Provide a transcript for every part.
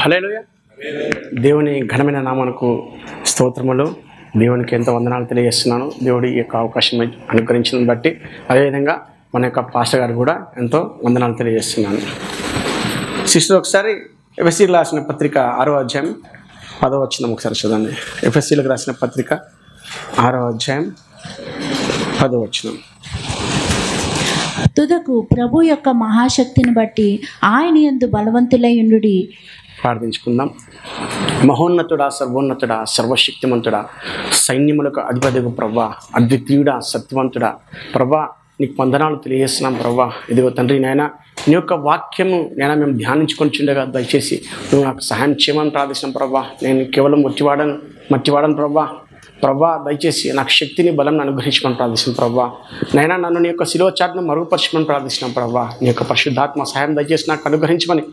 హల్లెలూయా. దేవుని ఘనమైన నామమునకు స్తోత్రములు. దేవునికి ఎంతో వందనాలు తెలియజేస్తున్నాను. దేవుడి యొక్క అవకాశం అనుగ్రహించిన బట్టి, అదేవిధంగా మన యొక్క పాస్టర్ గారు కూడా ఎంతో వందనాలు తెలియజేస్తున్నాను. సిస్టర్ ఒకసారి ఎఫ్ఎస్సీలకు రాసిన పత్రిక 6వ అధ్యాయం 10వ వచనం ఒకసారి చూడండి. ఎఫ్ఎస్సీలకు రాసిన పత్రిక 6వ అధ్యాయం 10వ వచనం. తుదకు ప్రభు యొక్క మహాశక్తిని బట్టి ఆయన యందు బలవంతులై ఉండుడి. ప్రార్థించుకుందాం. మహోన్నతుడా, సర్వోన్నతుడా, సర్వశక్తిమంతుడా, సైన్యములకు అధిపతిగు ప్రభా, అద్వితీయుడా, సత్యవంతుడా ప్రభా, నీకు వందనాలు తెలియజేస్తున్నాం ప్రభా. ఇదిగో తండ్రి నాయన, నీ యొక్క వాక్యము నేను మేము ధ్యానించుకొని చుండగా దయచేసి నువ్వు నాకు సహాయం చేయమని ప్రార్థిస్తున్నాం ప్రభా. నేను కేవలం మట్టివాడను ప్రభా, దయచేసి నాకు శక్తిని బలం అనుగ్రహించమని ప్రార్థిస్తున్నాం ప్రభా. నైనా నన్ను నీ యొక్క శిలువ చాటును మరుగుపరచమని ప్రార్థిస్తున్నాం ప్రభా. నీ యొక్క పరిశుద్ధాత్మ సహాయం దయచేసి నాకు అనుగ్రహించమని,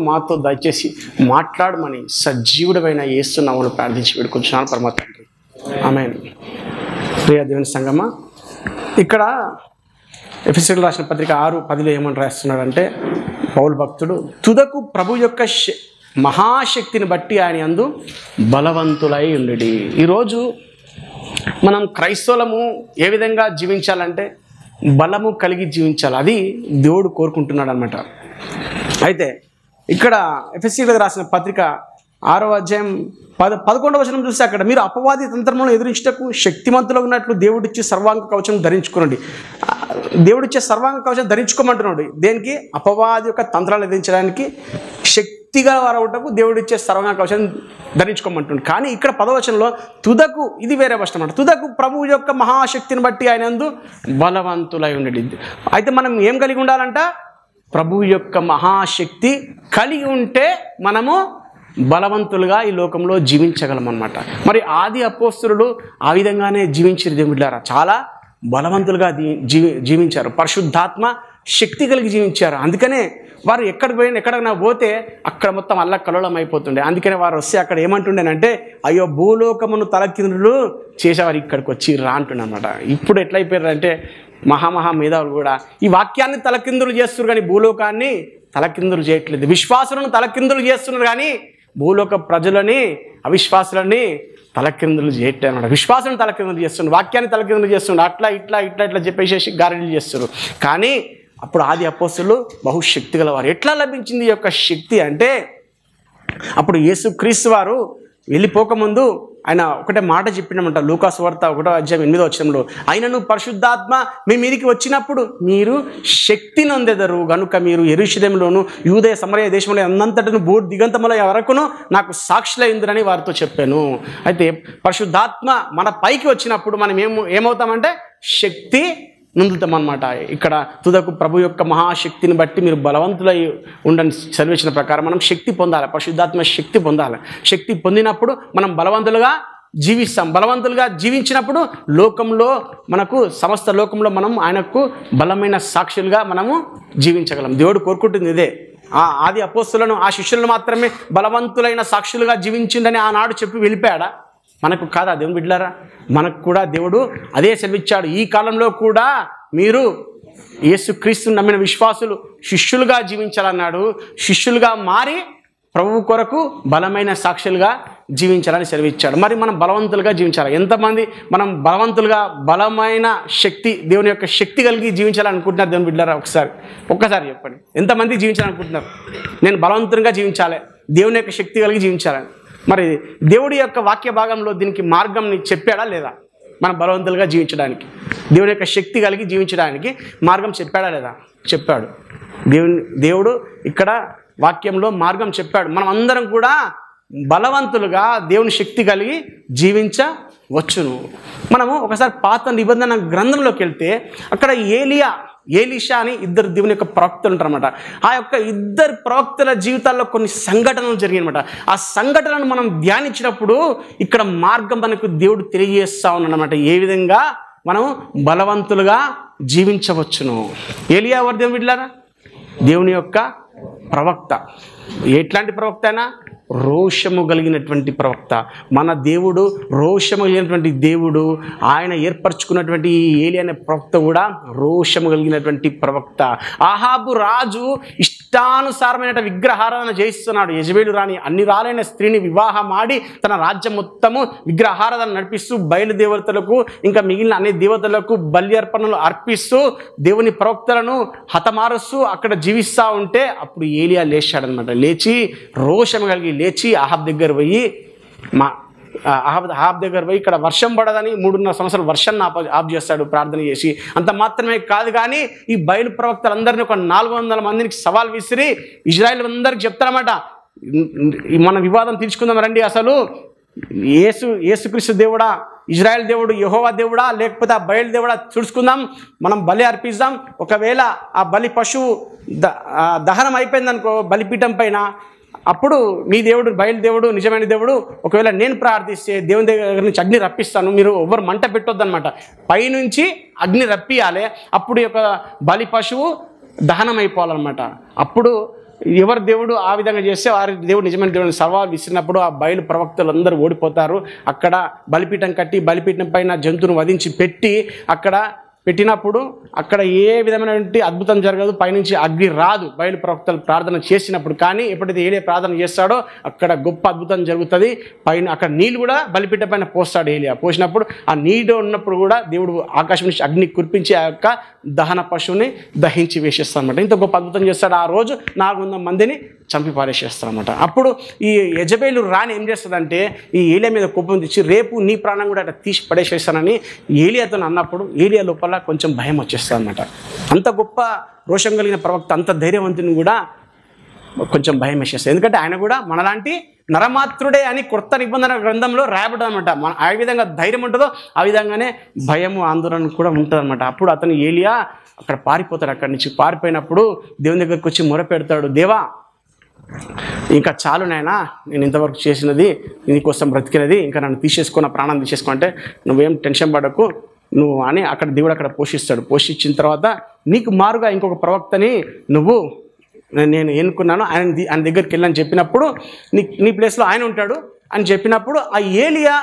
మాతో దయచేసి మాట్లాడమని సజీవుడమైన యేసు నామములో ప్రార్థించి వేడుకుంటున్నాను పరమ తండ్రి. ఆమేన్. ప్రియ దేవుని సంగమా, ఇక్కడ ఎఫెసీయులకు రాసిన పత్రిక 6:10 ఏమని రాస్తున్నాడంటే, పౌలు భక్తుడు తుదకు ప్రభు యొక్క మహాశక్తిని బట్టి ఆయన యందు బలవంతులై ఉండుడి. ఈరోజు మనం క్రైస్తవులము ఏ విధంగా జీవించాలంటే బలము కలిగి జీవించాలి. అది దేవుడు కోరుకుంటున్నాడు అనమాట. అయితే ఇక్కడ ఎఫెసీయులకు రాసిన పత్రిక 6వ అధ్యాయం 11వ వచనం చూస్తే, అక్కడ మీరు అపవాది తంత్రములను ఎదురించుటకు శక్తిమంతులు ఉన్నట్లు దేవుడిచ్చే సర్వాంగ కవచం ధరించుకోండి. దేవుడిచ్చే సర్వాంగ కవచం ధరించుకోమంటున్నాడు. దేనికి? అపవాది యొక్క తంత్రాలు ఎదిరించడానికి శక్తిగా వారవుటకు దేవుడిచ్చే సర్వాంగ కవచం ధరించుకోమంటున్నాడు. కానీ ఇక్కడ 10వ వచనంలో తుదకు, ఇది వేరే వచనం అన్నమాట, తుదకు ప్రభువు యొక్క మహాశక్తిని బట్టి ఆయన యందు బలవంతులై ఉండేది. అయితే మనం ఏం కలిగి ఉండాలంట? ప్రభువు యొక్క మహాశక్తి కలిగి ఉంటే మనము బలవంతులుగా ఈ లోకంలో జీవించగలం అన్నమాట. మరి ఆది అపోస్తలులు ఆ విధంగానే జీవించారు. దేవుళ్ళారా, చాలా బలవంతులుగా జీవించారు. పరిశుద్ధాత్మ శక్తి కలిగి జీవించారు. అందుకనే వారు ఎక్కడికైనా పోతే అక్కడ మొత్తం అల్లకల్లోలం అయిపోతుండే. అందుకనే వారు వస్తే అక్కడ ఏమంటుండేనంటే, అయ్యో భూలోకమును తలకిందులు చేసేవారు ఇక్కడికి వచ్చి రా అంటుండే అనమాట. ఇప్పుడు ఎట్లయిపోయారంటే మహా మేధావులు కూడా ఈ వాక్యాన్ని తలకిందులు చేస్తున్నారు, కానీ భూలోకాన్ని తలకిందులు చేయట్లేదు. విశ్వాసులను తలకిందులు చేస్తున్నారు, కానీ భూలోక ప్రజలని, అవిశ్వాసులని తలకిందులు చేయట్లేదు అనమాట. విశ్వాసం తలకిందులు చేస్తున్నారు, వాక్యాన్ని తలకిందులు చేస్తున్నారు. అట్లా చెప్పేసి గారెడీలు చేస్తున్నారు. కానీ అప్పుడు ఆది అపోస్తలులు బహుశక్తి గలవారు. ఎట్లా లభించింది ఈ యొక్క శక్తి అంటే, అప్పుడు యేసుక్రీస్తు వారు వెళ్ళిపోకముందు ఆయన ఒకటే మాట చెప్పినమాట. లూకాసు వార్త 1వ అధ్యాయం 8వ వచనంలో, ఆయనను పరిశుద్ధాత్మ మీ మీదికి వచ్చినప్పుడు మీరు శక్తి నొందెదరు గనుక మీరు యెరూషలేములోను యూదయ సమరయ దేశంలో అన్నంతటను భూ దిగంతముల వరకును నాకు సాక్షులైందురని వారితో చెప్పాను. అయితే పరిశుద్ధాత్మ మన పైకి వచ్చినప్పుడు మనం ఏమవుతామంటే శక్తి నొందుతాం అన్నమాట. ఇక్కడ తుదకు ప్రభు యొక్క మహాశక్తిని బట్టి మీరు బలవంతులై ఉండని చదివించిన ప్రకారం మనం శక్తి పొందాలి. పరిశుద్ధాత్మ శక్తి పొందాలి. శక్తి పొందినప్పుడు మనం బలవంతులుగా జీవిస్తాం. బలవంతులుగా జీవించినప్పుడు లోకంలో మనకు, సమస్త లోకంలో మనం ఆయనకు బలమైన సాక్షులుగా మనము జీవించగలం. దేవుడు కోరుకుంటుంది ఇదే. ఆది అపోస్తలులను, ఆ శిష్యులను మాత్రమే బలవంతులైన సాక్షులుగా జీవించిందని ఆనాడు చెప్పి వెళ్ళిపోయాడా? మనకు కాదా దేవుని బిడ్డలారా? మనకు కూడా దేవుడు అదే సెలవిచ్చాడు. ఈ కాలంలో కూడా మీరు యేసుక్రీస్తుని నమ్మిన విశ్వాసులు శిష్యులుగా జీవించాలన్నాడు. శిష్యులుగా మారి ప్రభువు కొరకు బలమైన సాక్షులుగా జీవించాలని సెలవిచ్చాడు. మరి మనం బలవంతులుగా జీవించాలి. ఎంతమంది మనం బలవంతులుగా, బలమైన శక్తి, దేవుని యొక్క శక్తి కలిగి జీవించాలనుకుంటున్నారు దేవుని బిడ్డలారా? ఒక్కసారి చెప్పండి, ఎంతమంది జీవించాలనుకుంటున్నారు? నేను బలవంతులుగా జీవించాలి, దేవుని యొక్క శక్తి కలిగి జీవించాలని. మరి దేవుడి యొక్క వాక్య భాగంలో దీనికి మార్గం చెప్పాడా లేదా? మనం బలవంతులుగా జీవించడానికి, దేవుని యొక్క శక్తి కలిగి జీవించడానికి మార్గం చెప్పాడా లేదా? చెప్పాడు. దేవుడు ఇక్కడ వాక్యంలో మార్గం చెప్పాడు. మనం అందరం కూడా బలవంతులుగా దేవుని శక్తి కలిగి జీవించవచ్చును. మనము ఒకసారి పాత నిబంధన గ్రంథంలోకి వెళ్తే అక్కడ ఏలీషా అని ఇద్దరు దేవుని యొక్క ప్రవక్తలు ఉంటారన్నమాట. ఆ యొక్క ఇద్దరు ప్రవక్తల జీవితాల్లో కొన్ని సంఘటనలు జరిగాయన్నమాట. ఆ సంఘటనను మనం ధ్యానించినప్పుడు ఇక్కడ మార్గం మనకు దేవుడు తెలియజేస్తా ఉన్నాడన్నమాట. ఏ విధంగా మనం బలవంతులుగా జీవించవచ్చును. ఏలియా ఎవరు దేవుని బిడ్డలారా? దేవుని యొక్క ప్రవక్త. ఎట్లాంటి ప్రవక్త అయినా? రోషము కలిగినటువంటి ప్రవక్త. మన దేవుడు రోషము కలిగినటువంటి దేవుడు. ఆయన ఏర్పరచుకున్నటువంటి ఏలియా అనే ప్రవక్త కూడా రోషము కలిగినటువంటి ప్రవక్త. అహాబు రాజు ఇష్టానుసారమైన విగ్రహారాధన చేయిస్తున్నాడు. యెజబెలు రాని అన్ని రాలైన స్త్రీని వివాహం ఆడి తన రాజ్యం మొత్తము విగ్రహారాధన నడిపిస్తూ బయలుదేవతలకు ఇంకా మిగిలిన అన్ని దేవతలకు బలి అర్పణలు అర్పిస్తూ దేవుని ప్రవక్తలను హతమారుస్తూ అక్కడ జీవిస్తూ ఉంటే అప్పుడు ఏలియా లేచాడనమాట. లేచి రోషం కలిగి లేచి అహాబ్ దగ్గర పోయి అహాబ్ దగ్గర పోయి ఇక్కడ వర్షం పడదని 3.5 సంవత్సరాలు వర్షాన్ని ఆఫ్ చేస్తాడు ప్రార్థన చేసి. అంత మాత్రమే కాదు కానీ ఈ బయలు ప్రవక్తలందరినీ ఒక 400 మందికి సవాల్ విసిరి ఇజ్రాయెల్ అందరికి చెప్తారన్నమాట, మన వివాదం తీర్చుకుందాం రండి, అసలు యేసుక్రీస్తు దేవుడా, ఇజ్రాయెల్ దేవుడు యెహోవా దేవుడా, లేకపోతే ఆ బయలు దేవుడా చూసుకుందాం, మనం బలి అర్పిద్దాం. ఒకవేళ ఆ బలి పశువు దహనం అయిపోయిందనుకో బలిపీఠం పైన, అప్పుడు మీ దేవుడు బయలుదేవుడు నిజమైన దేవుడు, ఒకవేళ నేను ప్రార్థిస్తే దేవుని దగ్గర నుంచి అగ్ని రప్పిస్తాను, మీరు ఎవరు మంట పెట్టొద్దు అనమాట, పైనుంచి అగ్ని రప్పియాలి. అప్పుడు ఒక బలి పశువు దహనం అయిపోవాలన్నమాట. అప్పుడు ఎవరు దేవుడు ఆ విధంగా చేస్తే వారి దేవుడు నిజమైన దేవుడిని సవాల్ విసిరినప్పుడు ఆ బయలు ప్రవక్తలు అందరూ ఓడిపోతారు. అక్కడ బలిపీఠం కట్టి బలిపీఠం పైన జంతువును వధించి పెట్టి అక్కడ పెట్టినప్పుడు అక్కడ ఏ విధమైనటువంటి అద్భుతం జరగదు, పైనుంచి అగ్ని రాదు బయలు ప్రవక్తలు ప్రార్థన చేసినప్పుడు. కానీ ఎప్పుడైతే ఏలియా ప్రార్థన చేస్తాడో అక్కడ గొప్ప అద్భుతం జరుగుతుంది. పైన అక్కడ నీళ్ళు కూడా బలిపీఠ పైన పోస్తాడు ఏలియా. పోసినప్పుడు ఆ నీళ్ళు ఉన్నప్పుడు కూడా దేవుడు ఆకాశం నుంచి అగ్ని కురిపించి ఆ యొక్క దహన పశువుని దహించి వేసేస్తాడు అనమాట. ఇంత గొప్ప అద్భుతం చేస్తాడు. ఆ రోజు 400 మందిని చంపి పారేసేస్తారన్నమాట. అప్పుడు ఈ యెజబెలు రాణి ఏం చేస్తుందంటే ఈ ఏలియా మీద కోపం తెచ్చి రేపు నీ ప్రాణం కూడా అట్లా తీసి పడేసేస్తానని ఏలియాతో అన్నప్పుడు ఏలియా లోపల కొంచెం భయం వచ్చేస్తుంది అనమాట. అంత గొప్ప రోషం కలిగిన ప్రవక్త, అంత ధైర్యవంతుని కూడా కొంచెం భయం వేసేస్తుంది. ఎందుకంటే ఆయన కూడా మనలాంటి నరమాత్రుడే అని కొత్త నిబంధన గ్రంథంలో రాయబడ్డది అనమాట. మన ఆ విధంగా ధైర్యం ఉంటుందో ఆ విధంగానే భయము ఆందోళన కూడా ఉంటుంది అనమాట. అప్పుడు అతను ఏలియా అక్కడ పారిపోతాడు. అక్కడి నుంచి పారిపోయినప్పుడు దేవుని దగ్గరికి వచ్చి మొరపెడతాడు, దేవా ఇంకా చాలు నాయనా, నేను ఇంతవరకు చేసినది నీకోసం బ్రతికినది, ఇంకా నన్ను తీసేసుకున్న ప్రాణం తీసేసుకో అంటే నువ్వేం టెన్షన్ పడకు నువ్వు అని అక్కడ దేవుడు అక్కడ పోషిస్తాడు. పోషించిన తర్వాత నీకు మారుగా ఇంకొక ప్రవక్తని నేను ఎన్నుకున్నాను, ఆయన దగ్గరికి వెళ్ళని చెప్పినప్పుడు నీ ప్లేస్లో ఆయన ఉంటాడు అని చెప్పినప్పుడు ఆ ఏలియా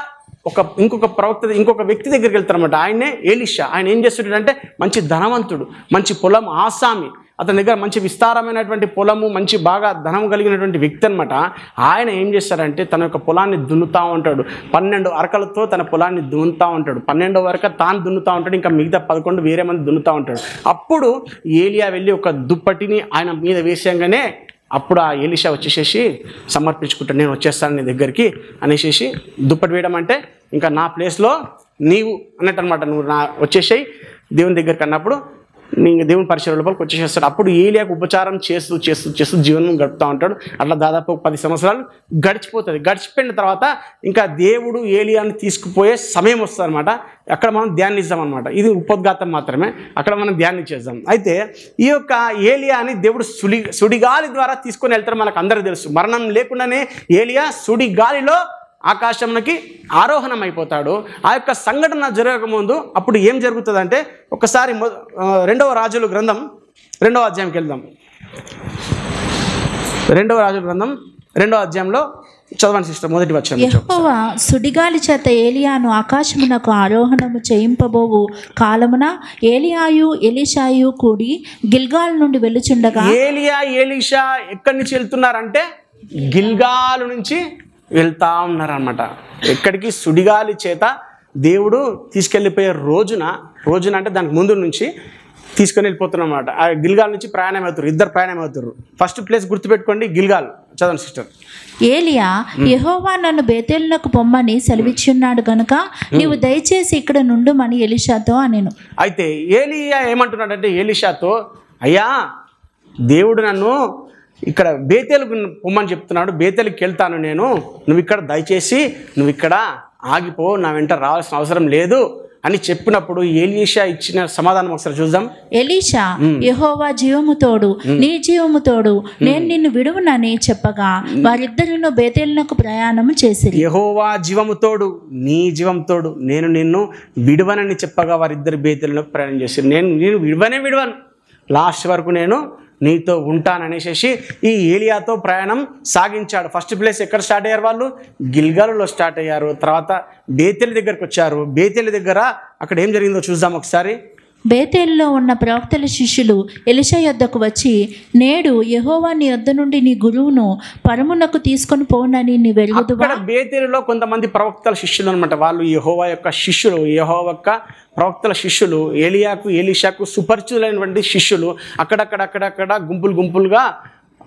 ఇంకొక వ్యక్తి దగ్గరికి వెళ్తారన్నమాట. ఆయనే ఎలీషా. ఆయన ఏం చేస్తుంటాడంటే మంచి ధనవంతుడు, మంచి పొలం ఆసామి, అతని దగ్గర మంచి విస్తారమైనటువంటి పొలము, మంచి బాగా ధనం కలిగినటువంటి వ్యక్తి అనమాట. ఆయన ఏం చేస్తారంటే తన యొక్క పొలాన్ని దున్నుతూ ఉంటాడు. 12 అరకలతో తన పొలాన్ని దున్నుతూ ఉంటాడు. 12వ అరక తాను దున్నుతూ ఉంటాడు, ఇంకా మిగతా 11 వేరే మంది దున్నుతూ ఉంటాడు. అప్పుడు ఏలియా వెళ్ళి ఒక దుప్పటిని ఆయన మీద వేసేయంగానే అప్పుడు ఆ ఎలీషా వచ్చేసేసి సమర్పించుకుంటాడు, నేను వచ్చేస్తాను నీ దగ్గరికి అనేసి. దుప్పటి వేయడం అంటే ఇంకా నా ప్లేస్లో నీవు అన్నట్టు అనమాట, నువ్వు వచ్చేసాయి దేవుని దగ్గరికి అన్నప్పుడు నీకు దేవుని పరిచయం లోపలికి వచ్చేసేస్తాడు. అప్పుడు ఏలియాకు ఉపచారం చేస్తూ జీవనం గడుపుతూ ఉంటాడు. అట్లా దాదాపు 10 సంవత్సరాలు గడిచిపోతుంది. గడిచిపోయిన తర్వాత ఇంకా దేవుడు ఏలియాని తీసుకుపోయే సమయం వస్తుంది అనమాట. అక్కడ మనం ధ్యానిస్తాం అనమాట. ఇది ఉపోద్ఘాతం మాత్రమే, అక్కడ మనం ధ్యానించేద్దాం. అయితే ఈ యొక్క ఏలియాని దేవుడు సుడిగాలి ద్వారా తీసుకొని వెళ్తారు. మనకు అందరూ తెలుసు, మరణం లేకుండానే ఏలియా సుడిగాలిలో ఆకాశంలోకి ఆరోహణం అయిపోతాడు. ఆ యొక్క సంఘటన జరగకముందు అప్పుడు ఏం జరుగుతుందంటే ఒకసారి 2వ రాజుల గ్రంథం 2వ అధ్యాయంకి వెళ్దాం. 2వ రాజుల గ్రంథం 2వ అధ్యాయంలో చదవండి సిస్టర్, మొదటి వచనం. యెహోవా సుడిగాలి చేత ఏలియాను ఆకాశమునకు ఆరోహణము చేయింపబోవు కాలమున ఏలియాయు ఎలీషాయు కూడి గిల్గాల్ నుండి వెళ్ళుచుండగా. ఏలియా ఎలీషా ఎక్కడి నుంచి వెళ్తున్నారంటే గిల్గాల్ నుంచి వెళ్తా ఉన్నారనమాట. ఎక్కడికి? సుడిగాలి చేత దేవుడు తీసుకెళ్ళిపోయే రోజున అంటే దానికి ముందు నుంచి తీసుకొని వెళ్ళిపోతున్నమాట. ఆ గిల్గాల్ నుంచి ప్రయాణం అవుతారు, ఇద్దరు ప్రయాణం అవుతారు. ఫస్ట్ ప్లేస్ గుర్తుపెట్టుకోండి, గిల్గాల్. చదవండి సిస్టర్. ఏలియా యెహోవా నన్ను బేతేలునకు పొమ్మని సెలవిచ్చున్నాడు గనుక నీవు దయచేసి ఇక్కడ నుండుమని ఎలీషాతో అనెను. అయితే ఏలియా ఏమంటున్నాడంటే ఎలీషాతో, అయ్యా దేవుడు నన్ను ఇక్కడ బేతేలుకు పొమ్మని చెప్తున్నాడు, బేతేలుకి వెళ్తాను నేను, నువ్వు ఇక్కడ దయచేసి నువ్వు ఇక్కడ ఆగిపో, నా వెంట రావాల్సిన అవసరం లేదు అని చెప్పినప్పుడు ఎలీషా ఇచ్చిన సమాధానం ఒకసారి చూద్దాం. ఎలీషా యెహోవా జీవము తోడు నీ జీవము తోడు నేను నిన్ను విడువనని చెప్పగా వారిద్దరును బేతేలునకు ప్రయాణము చేసిరి. యెహోవా జీవము తోడు నీ జీవం తోడు నేను నిన్ను విడువనని చెప్పగా వారిద్దరు బేతేలునకు ప్రయాణం చేసిరి. నేను విడువను, లాస్ట్ వరకు నేను నీతో ఉంటాననేసి ఈ ఏలియాతో ప్రయాణం సాగించాడు. ఫస్ట్ ప్లేస్ ఎక్కడ స్టార్ట్ అయ్యారు? వాళ్ళు గిల్గాలులో స్టార్ట్ అయ్యారు. తర్వాత బేతేలు దగ్గరకు వచ్చారు. బేతేలు దగ్గర అక్కడ ఏం జరిగిందో చూద్దాం ఒకసారి. బేతేలులో ఉన్న ప్రవక్తల శిష్యులు ఎలీషా యొద్దకు వచ్చి, నేడు యెహోవా నీ యొద్ద నుండి నీ గురువును పరమునకు తీసుకొని పోనని నీ వెరుగుదువా? అక్కడ బేతేలులో కొంతమంది ప్రవక్తల శిష్యులు అనమాట. వాళ్ళు యెహోవా యొక్క శిష్యులు, యెహోవా యొక్క ప్రవక్తల శిష్యులు, ఏలియాకు ఎలీషాకు సుపరిచితులైనటువంటి శిష్యులు. అక్కడక్కడ గుంపులుగా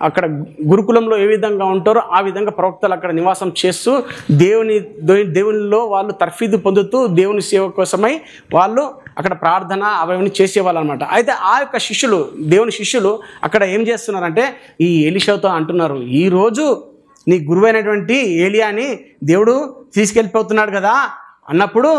అక్కడ గురుకులంలో ఏ విధంగా ఉంటారో ఆ విధంగా ప్రవక్తలు అక్కడ నివాసం చేస్తూ దేవునిలో వాళ్ళు తర్ఫీదు పొందుతూ దేవుని సేవ కోసమై వాళ్ళు అక్కడ ప్రార్థన అవన్నీ చేసేవాళ్ళు అనమాట. అయితే ఆ యొక్క శిష్యులు, దేవుని శిష్యులు అక్కడ ఏం చేస్తున్నారంటే ఈ ఎలీషాతో అంటున్నారు, ఈరోజు నీ గురువైనటువంటి ఏలియాని దేవుడు తీసుకెళ్ళిపోతున్నాడు కదా అన్నప్పుడు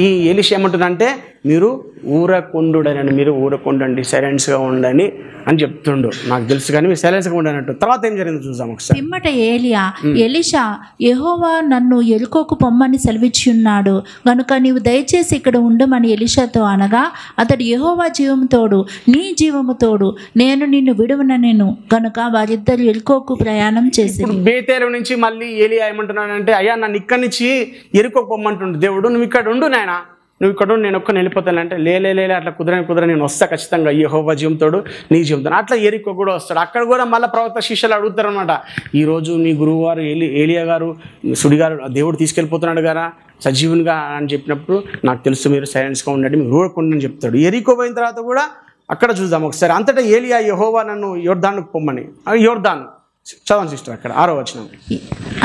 ఈ ఎలీషా ఏమంటుందంటే, మీరు ఊరకుండుడనండి, మీరు ఊరకుండండి, సైలెన్స్గా ఉండండి అని చెప్తుండు. నాకు తెలుసు కానీ మీరు సైలెన్స్గా ఉండనట్టు. తర్వాత ఏం జరిగిందో చూద్దాం ఒకసారి. పిమ్మట ఏలియా, ఎలీషా, యెహోవా నన్ను యెరికోకు పొమ్మని సెలవిచ్చి ఉన్నాడు గనుక నీవు దయచేసి ఇక్కడ ఉండమని ఎలీషాతో అనగా, అతడు యెహోవా జీవము తోడు నీ జీవము తోడు నేను నిన్ను విడువనెను గనుక వారిద్దరు యెరికోకు ప్రయాణం చేసి. బేతేలు నుంచి మళ్ళీ ఏలియా ఏమంటున్నాడంటే, అయ్యా నన్ను ఇక్కడి నుంచి యెరికోకు పొమ్మంటుండు దేవుడు, నువ్వు ఇక్కడ ఉండు నాయన, నువ్వు ఇక్కడ ఉండి నేను ఒక్కని వెళ్ళిపోతాను అంటే, లే అట్లా కుదరని నేను వస్తా ఖచ్చితంగా, యెహోవా జీవంతోడు నీ జీవంతో. అట్లా యెరికో కూడా వస్తాడు. అక్కడ కూడా మళ్ళీ ప్రవక్త శిష్యులు అడుగుతారు అనమాట, ఈరోజు నీ గురువు గారు ఏలియా గారు సుడిగారు దేవుడు తీసుకెళ్ళిపోతున్నాడు కదా సజీవునిగా అని చెప్పినప్పుడు, నాకు తెలుసు మీరు సైలెన్స్గా ఉండండి, మీరు ఊరకుండని చెప్తాడు. యెరికో పోయిన తర్వాత కూడా అక్కడ చూద్దాం ఒకసారి. అంతటా ఏలియా యెహోవా నన్ను యోర్దానుకు పొమ్మని, యోర్దాను చదవండి సిస్టర్, అక్కడ 6వ వచనం.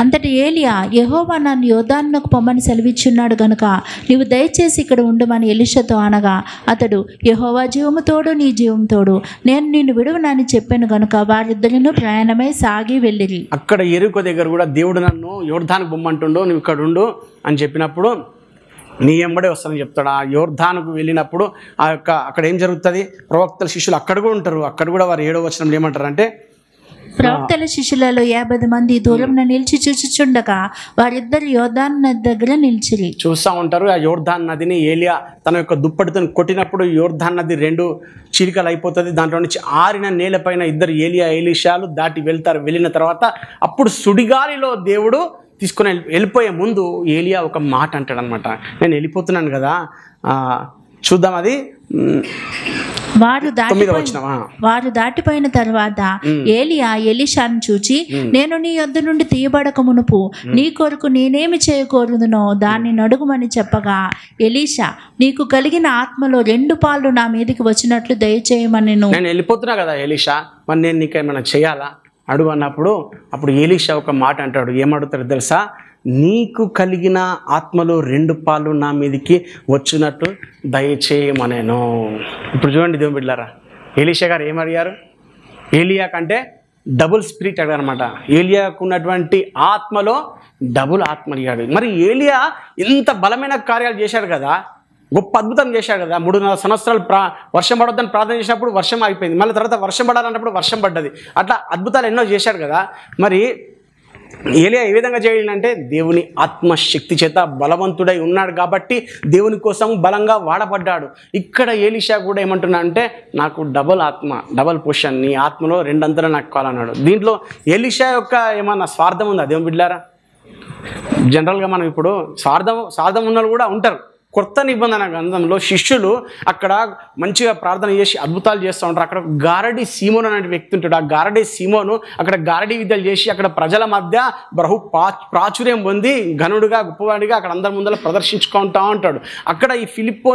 అంతటి ఏలియా, యెహోవా నన్ను యోర్దానుకు పొమ్మని సెలవిచ్చున్నాడు గనుక నీవు దయచేసి ఇక్కడ ఉండమని ఎలీషాతో అనగా, అతడు యెహోవా జీవము తోడు నీ జీవము తోడు నేను నిన్ను విడువనని చెప్పాను గనుక వారిద్దరిను ప్రయాణమై సాగి వెళ్ళిరి. అక్కడ యెరికో దగ్గర కూడా దేవుడు నన్ను యోర్దానుకు పొమ్మంటుండు, నువ్వు ఇక్కడ ఉండు అని చెప్పినప్పుడు నీ ఎంబడే వస్తానని చెప్తాడు. ఆ యోర్దానుకు వెళ్ళినప్పుడు అక్కడ ఏం జరుగుతుంది? ప్రవక్తల శిష్యులు అక్కడ కూడా ఉంటారు. అక్కడ కూడా వారు 7వ వచనంలో ఏమంటారు అంటే, ప్రవక్తల శిష్యులలో 50 మంది దూరంలో నిలిచి చూచుచుండగా వారిద్దరు యోర్దాను నది దగ్గర నిలిచిరి. చూస్తూ ఉంటారు. ఆ యోర్దాన్ నదిని ఏలియా తన యొక్క దుప్పటితో కొట్టినప్పుడు యోర్దాన్ నది 2 చీలికలు అయిపోతుంది. దాంట్లో నుంచి ఆరిన నేలపైన ఇద్దరు ఏలియా ఎలీషాలు దాటి వెళ్తారు. వెళ్ళిన తర్వాత అప్పుడు సుడిగాలిలో దేవుడు తీసుకుని వెళ్ళిపోయే ముందు ఏలియా ఒక మాట అంటాడు అనమాట, నేను వెళ్ళిపోతున్నాను కదా, చూద్దాం అది. వారు దాటిపోయిన తర్వాత ఏలియా ఎలీషాను చూచి, నేను నీ యొద్ద నుండి తీయబడక మునుపు నీ కొరకు నేనేమి చేయకూడదునో దాన్ని నడుగుమని చెప్పగా, ఎలీషా, నీకు కలిగిన ఆత్మలో 2 పాలు నా మీదకి వచ్చినట్లు దయచేయమని. నేను వెళ్ళిపోతున్నా కదా ఎలీషా, మరి నేను నీకేమైనా చేయాలా అడుగు అన్నప్పుడు అప్పుడు ఎలీషా ఒక మాట అంటాడు. ఏమడుగుతాడు తెలుసా? నీకు కలిగిన ఆత్మలో 2 పాలు నా మీదికి వచ్చినట్టు దయచేయమనేను. ఇప్పుడు చూడండి దేవుని బిడ్డలారా, ఎలీషా గారు ఏమడిగారు? ఏలియా కంటే డబుల్ స్పిరిట్ అడిగారు అనమాట. ఏలియాకు ఉన్నటువంటి ఆత్మలో డబుల్ ఆత్మ అడిగాడు. మరి ఏలియా ఇంత బలమైన కార్యాలు చేశాడు కదా, గొప్ప అద్భుతం చేశాడు కదా. 3.5 సంవత్సరాలు వర్షం పడొద్దని ప్రార్థన చేసినప్పుడు వర్షం ఆగిపోయింది, మళ్ళీ తర్వాత వర్షం పడాలన్నప్పుడు వర్షం పడ్డది. అట్లా అద్భుతాలు ఎన్నో చేశాడు కదా. మరి ఏలియా ఏ విధంగా చేయాలంటే దేవుని ఆత్మశక్తి చేత బలవంతుడై ఉన్నాడు కాబట్టి దేవుని కోసం బలంగా వాడబడ్డాడు. ఇక్కడ ఎలీషా కూడా ఏమంటున్నా అంటే, నాకు డబుల్ ఆత్మ, డబుల్ పొజిషన్, నీ ఆత్మలో 2 అంతలు నాకు కావాలన్నాడు. దీంట్లో ఎలీషా యొక్క ఏమన్నా స్వార్థం ఉందా దేవుని బిడ్డలారా? జనరల్గా మనం ఇప్పుడు స్వార్థం ఉన్న వాళ్ళు కూడా ఉంటారు. కొత్త నిబంధన గ్రంథంలో శిష్యులు అక్కడ మంచిగా ప్రార్థన చేసి అద్భుతాలు చేస్తూ ఉంటారు. అక్కడ గారడి సీమోను అనే వ్యక్తి ఉంటాడు. ఆ గారడి సీమోను అక్కడ గారడి విద్యలు చేసి అక్కడ ప్రజల మధ్య ప్రాచుర్యం పొంది ఘనుడుగా గొప్పవాడిగా అక్కడ అందరి ముందర ప్రదర్శించుకుంటా ఉంటాడు. అక్కడ ఈ ఫిలిప్పో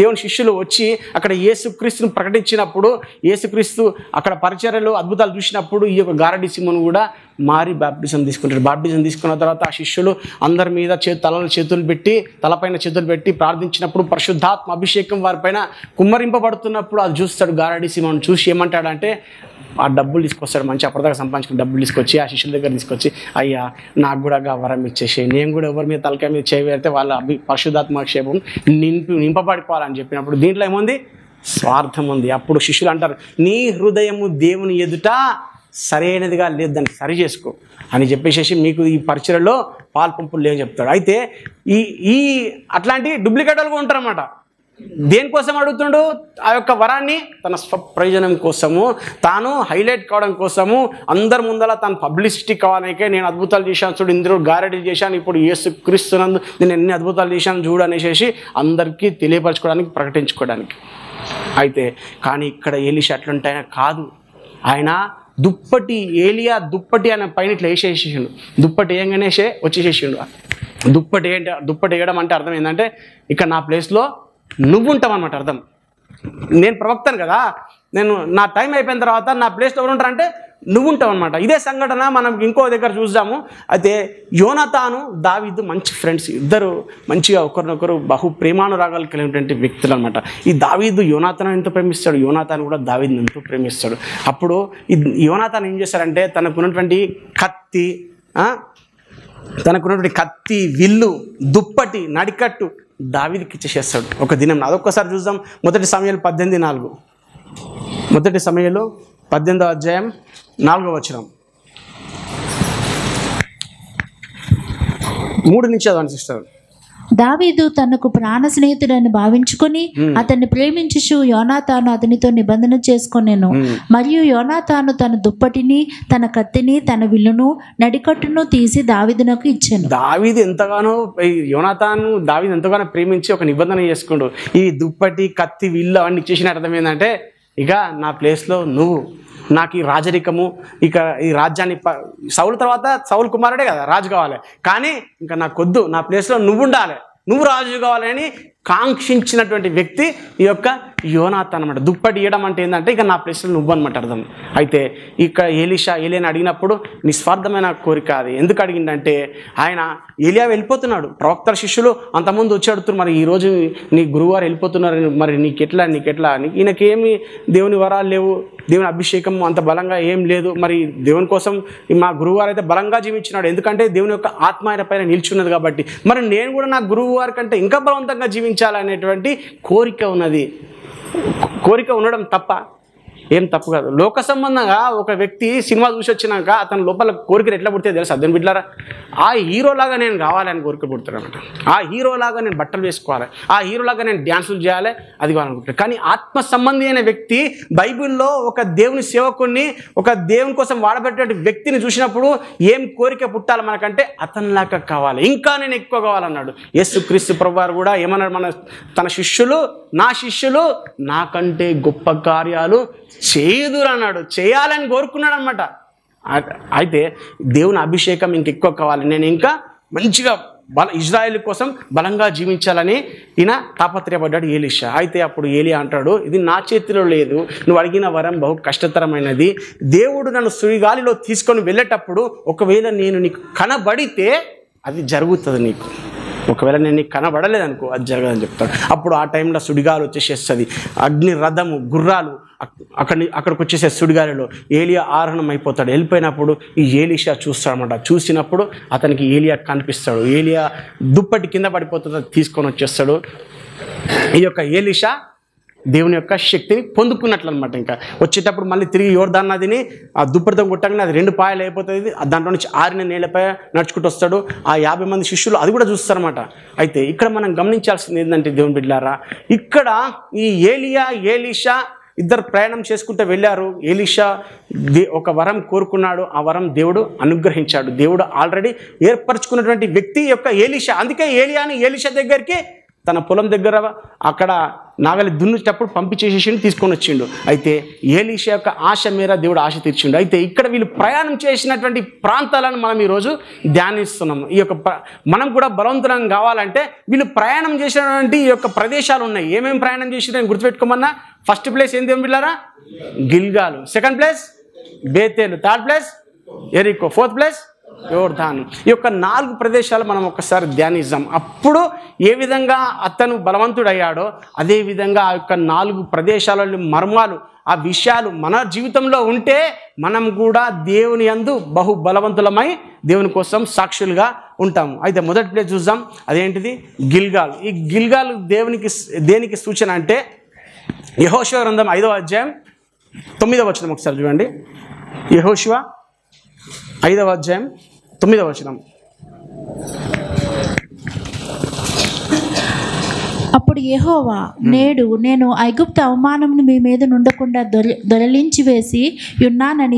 దేవుని శిష్యులు వచ్చి అక్కడ యేసుక్రీస్తును ప్రకటించినప్పుడు, యేసుక్రీస్తు అక్కడ పరిచర్యలు అద్భుతాలు చూసినప్పుడు ఈ యొక్క గారడి సీమోను కూడా మారి బాప్టిజం తీసుకుంటాడు. బాప్టిజం తీసుకున్న తర్వాత ఆ శిష్యులు అందరి మీద తలపైన చేతులు పెట్టి ప్రార్థించినప్పుడు పరిశుద్ధాత్మ అభిషేకం వారిపైన కుమ్మరింపబడుతున్నప్పుడు అది చూస్తాడు. గారడి సీమోను చూసి ఏమంటాడంటే, ఆ డబ్బులు తీసుకొస్తాడు, మంచి అప్పటిదాకా సంపాదించుకుని డబ్బులు తీసుకొచ్చి ఆ శిష్యుల దగ్గర తీసుకొచ్చి, అయ్యా నాకు కూడా వరం ఇచ్చేసి నేను కూడా ఎవరి మీద తలకాయ మీద చేయవేస్తే వాళ్ళ పరిశుద్ధాత్మ అభిషేకం నింపబడిపోవాలని చెప్పినప్పుడు దీంట్లో ఏముంది? స్వార్థం ఉంది. అప్పుడు శిష్యులు అంటారు, నీ హృదయము దేవుని ఎదుట సరైనదిగా లేదు, దాన్ని సరి చేసుకో అని చెప్పేసి మీకు ఈ పరిచయలో పాల్పంపులు లేవని చెప్తాడు. అయితే ఈ అట్లాంటి డూప్లికేట్ వాళ్ళు కూడా ఉంటారన్నమాట. దేనికోసం అడుగుతుండు? ఆ యొక్క వరాన్ని తన స్వప్రయోజనం కోసము, తాను హైలైట్ కావడం కోసము, అందరి ముందర తాను పబ్లిసిటీ కావాలనికే నేను అద్భుతాలు చేశాను చూడు, ఇందులో గారెడీలు చేశాను, ఇప్పుడు యేసు క్రీస్తునందు నేను ఎన్ని అద్భుతాలు చేశాను చూడు అనేసి అందరికీ తెలియపరచుకోవడానికి, ప్రకటించుకోవడానికి. అయితే కానీ ఇక్కడ ఎలీషా అట్లుంటాయన కాదు. ఆయన ఏలియా దుప్పటి ఆయన పైన ఇట్లా వేసేసిండు. దుప్పటి వేయంగానే వచ్చేసేసిండు. దుప్పటి వేయడం అంటే అర్థం ఏంటంటే ఇక్కడ నా ప్లేస్లో నువ్వు ఉంటావు అన్నమాట అర్థం. నేను ప్రవక్తను కదా, నేను నా టైం అయిపోయిన తర్వాత నా ప్లేస్లో ఎవరు ఉంటారంటే నువ్వు ఉంటావు అనమాట. ఇదే సంఘటన మనం ఇంకో దగ్గర చూద్దాము. అయితే యోనాతాను దావీదు మంచి ఫ్రెండ్స్, ఇద్దరు మంచిగా ఒకరినొకరు బహు ప్రేమానురాగాలు కలిగినటువంటి వ్యక్తులు అనమాట. ఈ దావీదు యోనాతాను ఎంతో ప్రేమిస్తాడు, యోనాతాను కూడా దావీదుని ఎంతో ప్రేమిస్తాడు. అప్పుడు ఈ యోనాతాను ఏం చేశారంటే తనకున్నటువంటి కత్తి, విల్లు, దుప్పటి, నడికట్టు దావీదుకి ఇచ్చేసేస్తాడు ఒక దినం. అదొక్కసారి చూద్దాం. మొదటి సమయాలు 18:4. మొదటి సమయాలు 18వ అధ్యాయం 4వ వచనం. 3 నుంచి అనిపిస్తారు. దావీదు తనకు ప్రాణ స్నేహితుడని భావించుకొని అతన్ని ప్రేమించుచు యోనాతాను అతనితో నిబంధన చేసుకొనెను. మరియు యోనాతాను తన దుప్పటిని, తన కత్తిని, తన విల్లును, నడికట్టును తీసి దావీదునకు ఇచ్చెను. దావీదు ఎంతగానో ప్రేమించి ఒక నిబంధన చేసుకుండు. ఈ దుప్పటి, కత్తి, విల్లు అవన్నీ ఇచ్చేసిన అర్థం ఏంటంటే ఇక నా ప్లేస్లో నువ్వు, నాకు ఈ రాజరికము, ఇక ఈ రాజ్యాన్ని సౌలు తర్వాత సౌలు కుమారుడే కదా రాజు కావాలి, కానీ ఇంకా నాకొద్దు, నా ప్లేస్లో నువ్వు ఉండాలి, నువ్వు రాజు కావాలని కాంక్షించినటువంటి వ్యక్తి ఈ యొక్క యోనాతాను అనమాట. దుప్పటి ఇవ్వడం అంటే ఏంటంటే ఇక నా ప్లేస్లో నువ్వు అనమాట అర్థం. అయితే ఇక్కడ ఏలియాని అడిగినప్పుడు నిస్వార్థమైన కోరిక అది. ఎందుకు అడిగిందంటే ఆయన ఏలియా వెళ్ళిపోతున్నాడు, ప్రవక్తల శిష్యులు అంతకుముందు వచ్చి అడుగుతున్నారు, మరి ఈరోజు నీ గురువుగారు వెళ్ళిపోతున్నారు, మరి నీకెట్లా ఈయనకేమి దేవుని వరాలు లేవు, దేవుని అభిషేకం అంత బలంగా ఏం లేదు, మరి దేవుని కోసం మా గురువుగారు అయితే బలంగా జీవించినాడు, ఎందుకంటే దేవుని యొక్క ఆత్మ ఆయన పైన నిల్చున్నది కాబట్టి, మరి నేను కూడా నా గురువు వారి కంటే ఇంకా బలవంతంగా జీవించాలనేటువంటి కోరిక ఉన్నది. కోరిక ఉండడం తప్ప ఏం తప్పు కాదు. లోక సంబంధంగా ఒక వ్యక్తి సినిమా చూసి వచ్చినాక అతని లోపల కోరికలు ఎట్లా పుడితే తెలుసు అర్థం బిడ్డారా? ఆ హీరోలాగా నేను కావాలని కోరిక పుడతాడు అనమాట. ఆ హీరోలాగా నేను బట్టలు వేసుకోవాలి, ఆ హీరోలాగా నేను డ్యాన్సులు చేయాలి, అది కావాలనుకుంటాను. కానీ ఆత్మ సంబంధి అయిన వ్యక్తి బైబిల్లో ఒక దేవుని సేవకుని, ఒక దేవుని కోసం వాడబెట్టే వ్యక్తిని చూసినప్పుడు ఏం కోరిక పుట్టాలి మనకంటే అతనిలాగా కావాలి, ఇంకా నేను ఎక్కువ కావాలన్నాడు. యేసుక్రీస్తు ప్రభువారు కూడా ఏమన్నాడు, తన శిష్యులు, నా శిష్యులు నాకంటే గొప్ప కార్యాలు చేయుదురు అన్నాడు, చేయాలని కోరుకున్నాడు అనమాట. అయితే దేవుని అభిషేకం ఇంకెక్కువ కావాలి, నేను ఇంకా మంచిగా ఇజ్రాయేల్ కోసం బలంగా జీవించాలని ఈయన తాపత్రయపడ్డాడు ఎలీషా. అయితే అప్పుడు ఏలియా అంటాడు, ఇది నా చేతిలో లేదు, నువ్వు అడిగిన వరం బహు కష్టతరమైనది, దేవుడు నన్ను సుడిగాలిలో తీసుకొని వెళ్ళేటప్పుడు ఒకవేళ నేను నీకు కనబడితే అది జరుగుతుంది, నీకు ఒకవేళ నేను నీకు కనబడలేదనుకో అది జరగదని చెప్తాడు. అప్పుడు ఆ టైంలో సుడిగాలు వచ్చేసేస్తుంది, అగ్ని రథము, గుర్రాలు అక్కడికి వచ్చేసే సుడిగాలిలో ఏలియా ఆరోహణం అయిపోతాడు. వెళ్ళిపోయినప్పుడు ఈ ఏలీషా చూస్తాడనమాట. చూసినప్పుడు అతనికి ఏలియా కనిపిస్తాడు. ఏలియా దుప్పటి కింద పడిపోతుంది, తీసుకొని వచ్చేస్తాడు. ఈ యొక్క ఏలీషా దేవుని యొక్క శక్తిని పొందుకున్నట్లు అనమాట. ఇంకా వచ్చేటప్పుడు మళ్ళీ తిరిగి యోర్దాను నదిని ఆ దుప్పటితో కొట్టగానే అది 2 పాయలు అయిపోతుంది. దాంట్లో నుంచి ఆరిన నేలపై నడుచుకుంటూ వస్తాడు. ఆ 50 మంది శిష్యులు అది కూడా చూస్తారన్నమాట. అయితే ఇక్కడ మనం గమనించాల్సింది ఏంటంటే దేవుని బిడ్డలారా, ఇక్కడ ఈ ఏలీషా ఇద్దరు ప్రయాణం చేసుకుంటూ వెళ్ళారు. ఏలీషా ఒక వరం కోరుకున్నాడు, ఆ వరం దేవుడు అనుగ్రహించాడు. దేవుడు ఆల్రెడీ ఏర్పరచుకున్నటువంటి వ్యక్తి యొక్క ఏలీషా. అందుకే ఏలీషా దగ్గరికి తన పొలం దగ్గర అక్కడ నాగలి దున్నేటప్పుడు పంపించేసేసిండు, తీసుకొని వచ్చిండు. అయితే ఏలీషా యొక్క ఆశ మేర దేవుడు ఆశ తీర్చిండు. అయితే ఇక్కడ వీళ్ళు ప్రయాణం చేసినటువంటి ప్రాంతాలను మనం ఈరోజు ధ్యానిస్తున్నాం. ఈ యొక్క మనం కూడా బలవంతం కావాలంటే వీళ్ళు ప్రయాణం చేసినటువంటి ఈ యొక్క ప్రదేశాలు ఉన్నాయి. ఏమేమి ప్రయాణం చేసినారని గుర్తుపెట్టుకోమన్నా, ఫస్ట్ ప్లేస్ ఏంది ఏం బిళ్ళారా? గిల్గాలు. సెకండ్ ప్లేస్ బేతేలు. థర్డ్ ప్లేస్ ఎరికో. ఫోర్త్ ప్లేస్ యోర్దాను. ఈ యొక్క 4 ప్రదేశాలు మనం ఒక్కసారి ధ్యానిద్దాం. అప్పుడు ఏ విధంగా అతను బలవంతుడయ్యాడో అదేవిధంగా ఆ యొక్క 4 ప్రదేశాలలో మర్మాలు, ఆ విషయాలు మన జీవితంలో ఉంటే మనం కూడా దేవుని యందు బహు బలవంతులమై దేవుని కోసం సాక్షులుగా ఉంటాము. అయితే మొదటి ప్లేస్ చూద్దాం, అదేంటిది? గిల్గాల్. ఈ గిల్గాల్ దేనికి సూచన అంటే యెహోషువ గ్రంథం 5వ అధ్యాయం 9వ వచనం ఒకసారి చూడండి. యెహోషువ 5వ అధ్యాయం 9వ వచనం. అప్పుడు అప్పుడు యెహోవా, నేడు నేను ఐగుప్తు అవమానమును మీ మీద నుండకుండా దొరలించి వేసి ఉన్నానని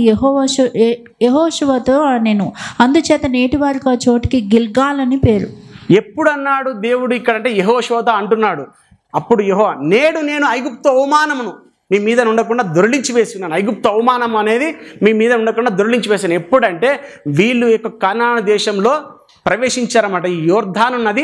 యెహోషువతో అనెను. అందుచేత నేటి వరకు ఆ చోటికి గిల్గాల్ అని పేరు. ఎప్పుడు అన్నాడు దేవుడు ఇక్కడ అంటే యెహోషువతో అంటున్నాడు. అప్పుడు యెహోవా, నేడు నేను ఐగుప్తు అవమానమును మీ మీద ఉండకుండా దొరలించి వేస్తున్నాను. ఐగుప్తు అవమానం అనేది మీ మీద ఉండకుండా దొరలించి వేసాను. ఎప్పుడంటే వీళ్ళు యొక్క కనాను దేశంలో ప్రవేశించారన్నమాట. ఈ యోర్దాను నది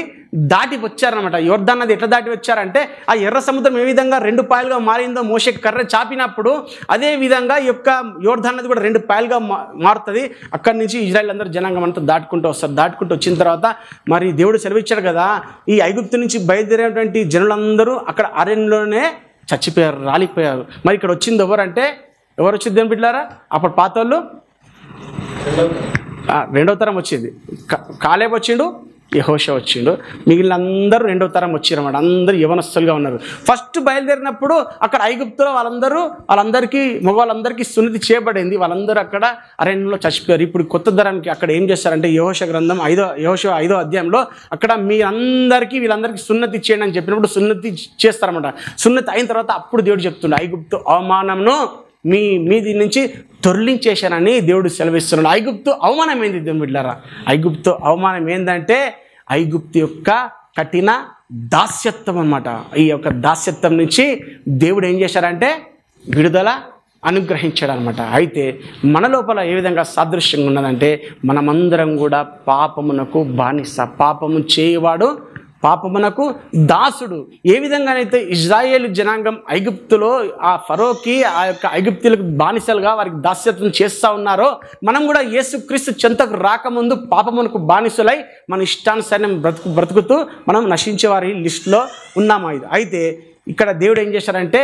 దాటి వచ్చారనమాట. యోర్దాన్ నది ఎట్లా దాటి వచ్చారంటే ఆ ఎర్ర సముద్రం ఏ విధంగా 2 పాయలుగా మారిందో మోషే కర్ర చాపినప్పుడు అదే విధంగా ఈ యొక్క యోర్దాన్ నది కూడా 2 పాయలుగా మారుతుంది. అక్కడి నుంచి ఇజ్రాయెల్ అందరూ జనాంగం అంతా దాటుకుంటూ వస్తారు. దాటుకుంటూ వచ్చిన తర్వాత మరి దేవుడు సెలవిచ్చాడు కదా, ఈ ఐగుప్తు నుంచి బయలుదేరేటువంటి జనులందరూ అక్కడ అరణ్యంలోనే చచ్చిపోయారు, రాలిపోయారు. మరి ఇక్కడ వచ్చింది ఎవరంటే ఎవరు వచ్చింది అని బిడ్డారా? అప్పుడు పాత వాళ్ళు రెండవ తరం వచ్చింది. కాలేబ్ వచ్చిండు, యెహోషువ వచ్చిండు, మిగిలిన అందరూ రెండవ తరం వచ్చారన్నమాట. అందరూ యవనస్తులుగా ఉన్నారు. ఫస్ట్ బయలుదేరినప్పుడు అక్కడ ఐగుప్తులో వాళ్ళందరికీ మగవాళ్ళందరికీ సున్నతి చేయబడింది. వాళ్ళందరూ అక్కడ అరణ్యంలో చచ్చిపోయారు. ఇప్పుడు కొత్త తరానికి అక్కడ ఏం చేస్తారంటే యెహోషువ గ్రంథం 5వ అధ్యాయంలో అక్కడ వీళ్ళందరికీ సున్నతి చేయండి అని చెప్పినప్పుడు సున్నతి చేస్తారన్నమాట. సున్నతి అయిన తర్వాత అప్పుడు దేవుడు చెప్తుండే, ఐగుప్తు అవమానంను మీది నుంచి తొరలించేశానని దేవుడు సెలవిస్తున్నాడు. ఐగుప్తు అవమానం ఏంది దేవుని బిడ్డలారా? ఐగుప్తు అవమానం ఏంటంటే ఐగుప్తు యొక్క కఠిన దాస్యత్వం అన్నమాట. ఈ యొక్క దాస్యత్వం నుంచి దేవుడు ఏం చేశారంటే విడుదల అనుగ్రహించాడు అనమాట. అయితే మన లోపల ఏ విధంగా సాదృశ్యంగా ఉన్నదంటే మనమందరం కూడా పాపమునకు బానిస, పాపము చేయవాడు పాపమునకు దాసుడు. ఏ విధంగానైతే ఇజ్రాయేలు జనాంగం ఐగుప్తులో ఆ ఫరోకి ఆ యొక్క ఐగుప్తులకు బానిసలుగా వారికి దాస్యత్వం చేస్తూ ఉన్నారో మనం కూడా యేసుక్రీస్తు చెంతకు రాకముందు పాపమునకు బానిసలై మన ఇష్టానుసారం బ్రతుకుతూ మనం నశించే వారి లిస్టులో ఉన్నాము. అయితే ఇక్కడ దేవుడు ఏం చేశారంటే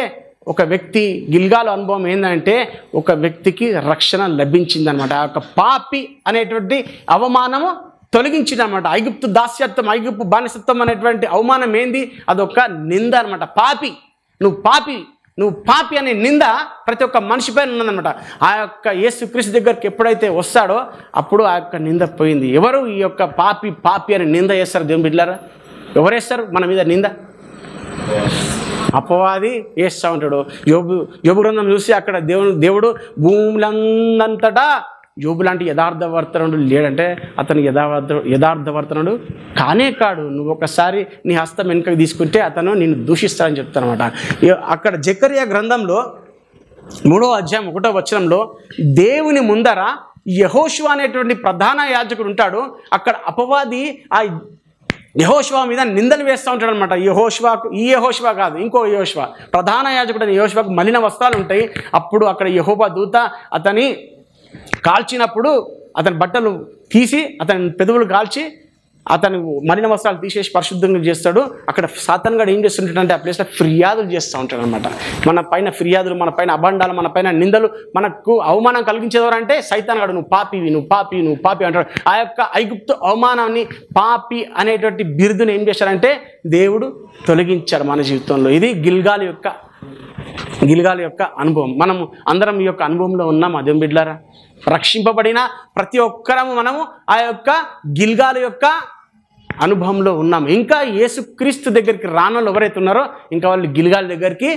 ఒక వ్యక్తి గిల్గాలు అనుభవం ఏంటంటే ఒక వ్యక్తికి రక్షణ లభించిందనమాట. ఆ యొక్క పాపి అనేటువంటి అవమానము తొలగించిందనమాట. ఐగుప్తు దాస్యత్వం, ఐగుప్తు బానిసత్వం అనేటువంటి అవమానం ఏంది? అదొక నింద అనమాట. నువ్వు పాపి అనే నింద ప్రతి ఒక్క మనిషి పైన ఉన్నదనమాట. ఆ యొక్క యేసుక్రీస్తు దగ్గరికి ఎప్పుడైతే వస్తాడో అప్పుడు ఆ యొక్క నింద పోయింది. ఎవరు ఈ యొక్క పాపి అని నింద వేస్తారు దేవుని బిడ్డలారా? ఎవరు వేస్తారు మన మీద నింద? అపవాది వేస్తూ ఉంటాడు. యోబు గ్రంథం చూసి అక్కడ దేవుడు భూములందంతటా యోబు లాంటి యథార్థవర్తనుడు లేడంటే అతను యథార్థవర్తనుడు కానే కాడు. నువ్వు ఒకసారి నీ హస్తం వెనుకకి తీసుకుంటే అతను నిన్ను దూషిస్తాడని చెప్తానమాట. అక్కడ జకర్యా గ్రంథంలో 3వ అధ్యాయం 1వ వచనంలో దేవుని ముందర యెహోషువ అనేటువంటి ప్రధాన యాజకుడు ఉంటాడు. అక్కడ అపవాది ఆ యెహోషువ మీద నిందలు వేస్తూ ఉంటాడు అనమాట. ఈ యెహోషువ కాదు, ఇంకో యెహోషువ, ప్రధాన యాజకుడు అని యెహోషువకు మలిన వస్త్రాలు ఉంటాయి. అప్పుడు అక్కడ యెహోవా దూత అతని కాల్చినప్పుడు అతని బట్టలు తీసి అతని పెదవులు కాల్చి అతను మలిన వస్త్రాలు తీసేసి పరిశుద్ధంగా చేస్తాడు. అక్కడ సాతాను గాడు ఏం చేస్తుంటాడంటే ఆ ప్లేస్లో ఫిర్యాదులు చేస్తూ ఉంటాడు అనమాట. మన పైన ఫిర్యాదులు, మన పైన అబండాలు, మన పైన నిందలు, మనకు అవమానం కలిగించేవారంటే సైతాను గాడు నువ్వు పాపి అంటాడు. ఆ యొక్క ఐగుప్తు అవమానాన్ని పాపి అనేటువంటి బిరుదుని ఏం చేశారంటే దేవుడు తొలగించాడు మన జీవితంలో. ఇది గిల్గాలు యొక్క అనుభవం. మనం అందరం ఈ యొక్క అనుభవంలో ఉన్నాం. అదేం బిడ్డలారా? రక్షింపబడిన ప్రతి ఒక్కరము మనము ఆ యొక్క గిల్గాలు యొక్క అనుభవంలో ఉన్నాము. ఇంకా యేసుక్రీస్తు దగ్గరికి రానోళ్ళు ఎవరైతే ఉన్నారో ఇంకా వాళ్ళు గిల్గాల దగ్గరికి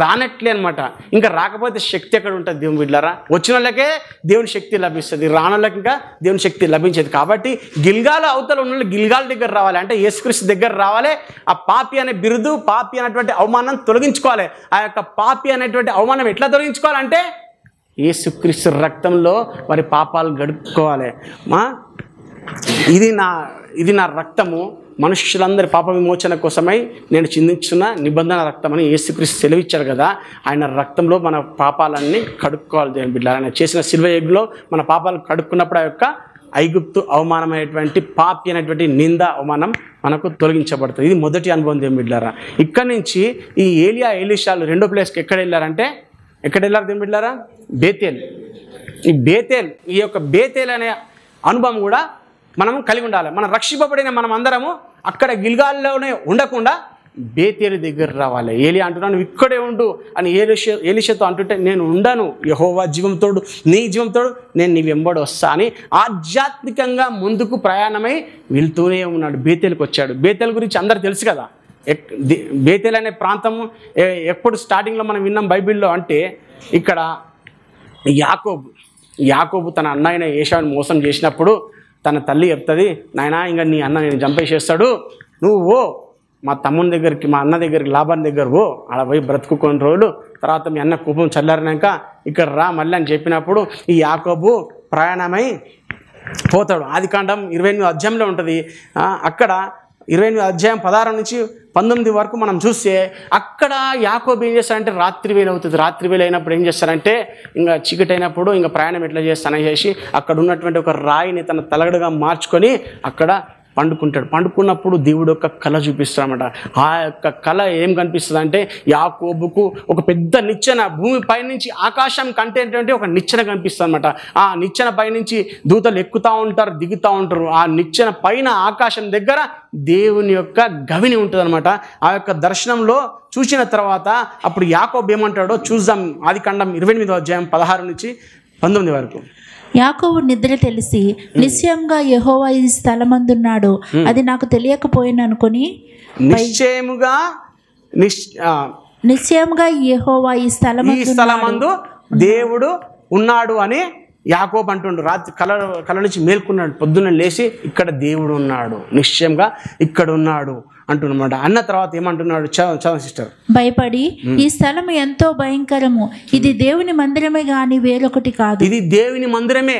రానట్లే అనమాట. ఇంకా రాకపోతే శక్తి ఎక్కడ ఉంటుంది దేవుని బిడ్డలారా? వచ్చిన వాళ్ళకే దేవుని శక్తి లభిస్తుంది, రానోళ్ళకి ఇంకా దేవుని శక్తి లభించేది. కాబట్టి గిల్గాల అవతల ఉన్న వాళ్ళు గిల్గాల దగ్గర రావాలి అంటే యేసుక్రీస్తు దగ్గర రావాలి. ఆ పాపి అనే బిరుదు, పాపి అనేటువంటి అవమానం తొలగించుకోవాలి. ఆ యొక్క పాపి అనేటువంటి అవమానం ఎట్లా తొలగించుకోవాలంటే యేసుక్రీస్తు రక్తంలో వారి పాపాలు గడుపుకోవాలి. ఇది నా రక్తము, మనుష్యులందరి పాప విమోచన కోసమై నేను చిందించిన నిబంధన రక్తం అని యేసుక్రీస్తు సెలవిచ్చాడు కదా. ఆయన రక్తంలో మన పాపాలన్నీ కడుక్కోవాలి దేవుని బిడ్డ. ఆయన చేసిన శిలువ యజ్ఞంలో మన పాపాలు కడుక్కున్నప్పుడు ఆ యొక్క ఐగుప్తు అవమానమైనటువంటి పాపి అనేటువంటి నింద అవమానం మనకు తొలగించబడుతుంది. ఇది మొదటి అనుభవం దేవుని బిడ్డారా. ఇక్కడి నుంచి ఈ ఏలియా ఎలీషాలు రెండో ప్లేస్కి ఎక్కడ వెళ్ళారు దేవుని బిడ్డారా? బేతేల్. ఈ యొక్క బేతేల్ అనే అనుభవం కూడా మనం కలిగి ఉండాలి. మనం రక్షింపబడిన మనం అందరము అక్కడ గిల్గాల్లోనే ఉండకుండా బేతేలు దగ్గర రావాలి. ఏలియా అంటున్నాను నువ్వు ఇక్కడే ఉండు అని ఎలీషాతో అంటుంటే నేను ఉండను, యెహోవా జీవంతోడు నీ జీవంతోడు నేను నీ వెంబడి వస్తా అని ఆధ్యాత్మికంగా ముందుకు ప్రయాణమై వెళ్తూనే ఉన్నాడు. బేతేలుకి వచ్చాడు. బేతేలు గురించి అందరు తెలుసు కదా. బేతేల్ అనే ప్రాంతము ఎప్పుడు స్టార్టింగ్లో మనం విన్నాం బైబిల్లో అంటే ఇక్కడ యాకోబు తన అన్న అయిన ఏశావుని మోసం చేసినప్పుడు తన తల్లి చెప్తుంది, నాయనా ఇంకా నీ అన్న నేను చంపేసేస్తాడు, నువ్వు మా తమ్ముని దగ్గరికి మా అన్న దగ్గరికి లాభాన్ దగ్గర అలా పోయి బ్రతుకుకొని రోజులు తర్వాత మీ అన్న కోపం చల్లారినాక ఇక్కడ రా మళ్ళీ అని చెప్పినప్పుడు ఈ యాకోబు ప్రయాణమై పోతాడు. ఆదికాండం 28వ అధ్యాయంలో ఉంటుంది. అక్కడ 28వ అధ్యాయం 16 నుంచి 19 వరకు మనం చూస్తే అక్కడ యాకోబు ఏం చేస్తారంటే రాత్రి వేళ అవుతుంది. రాత్రి వేళ అయినప్పుడు ఏం చేస్తారంటే ఇంకా చీకటి అయినప్పుడు ఇంకా ప్రయాణం ఎట్లా చేస్తానని చేసి అక్కడ ఉన్నటువంటి ఒక రాయిని తన తలగడగా మార్చుకొని అక్కడ పండుకుంటాడు. పండుకున్నప్పుడు దేవుడు యొక్క కళ చూపిస్తాడనమాట. ఆ యొక్క కళ ఏం కనిపిస్తుంది అంటే యాకోబుకు ఒక పెద్ద నిచ్చెన భూమి పైనుంచి ఆకాశం కంటేటువంటి ఒక నిచ్చెన కనిపిస్తుంది అనమాట. ఆ నిచ్చెన పైనుంచి దూతలు ఎక్కుతూ ఉంటారు, దిగుతూ ఉంటారు. ఆ నిచ్చెన పైన ఆకాశం దగ్గర దేవుని యొక్క గవిని ఉంటుంది అనమాట. ఆ యొక్క దర్శనంలో చూసిన తర్వాత అప్పుడు యాకోబు ఏమంటాడో చూద్దాం. ఆదికాండం 28వ అధ్యాయం 16 నుంచి 19 వరకు. యాకోబు నిద్ర తెలిసి నిశ్చయంగా యెహోవా ఈ స్థలమందున్నాడు, అది నాకు తెలియకపోయిన అనుకుని నిశ్చయంగా యెహోవా ఈ స్థలమందు దేవుడు ఉన్నాడు అని యాకోబు అంటుండు. రాత్రి కల నుంచి మేల్కున్నాడు. పొద్దున్న లేచి ఇక్కడ దేవుడు ఉన్నాడు, నిశ్చయంగా ఇక్కడ ఉన్నాడు అంటున్నమాట. అన్న తర్వాత ఏమంటున్నాడు చదువు సిస్టర్. భయపడి ఈ స్థలం ఎంతో భయంకరము, ఇది దేవుని మందిరమే గాని వేరొకటి కాదు. ఇది దేవుని మందిరమే,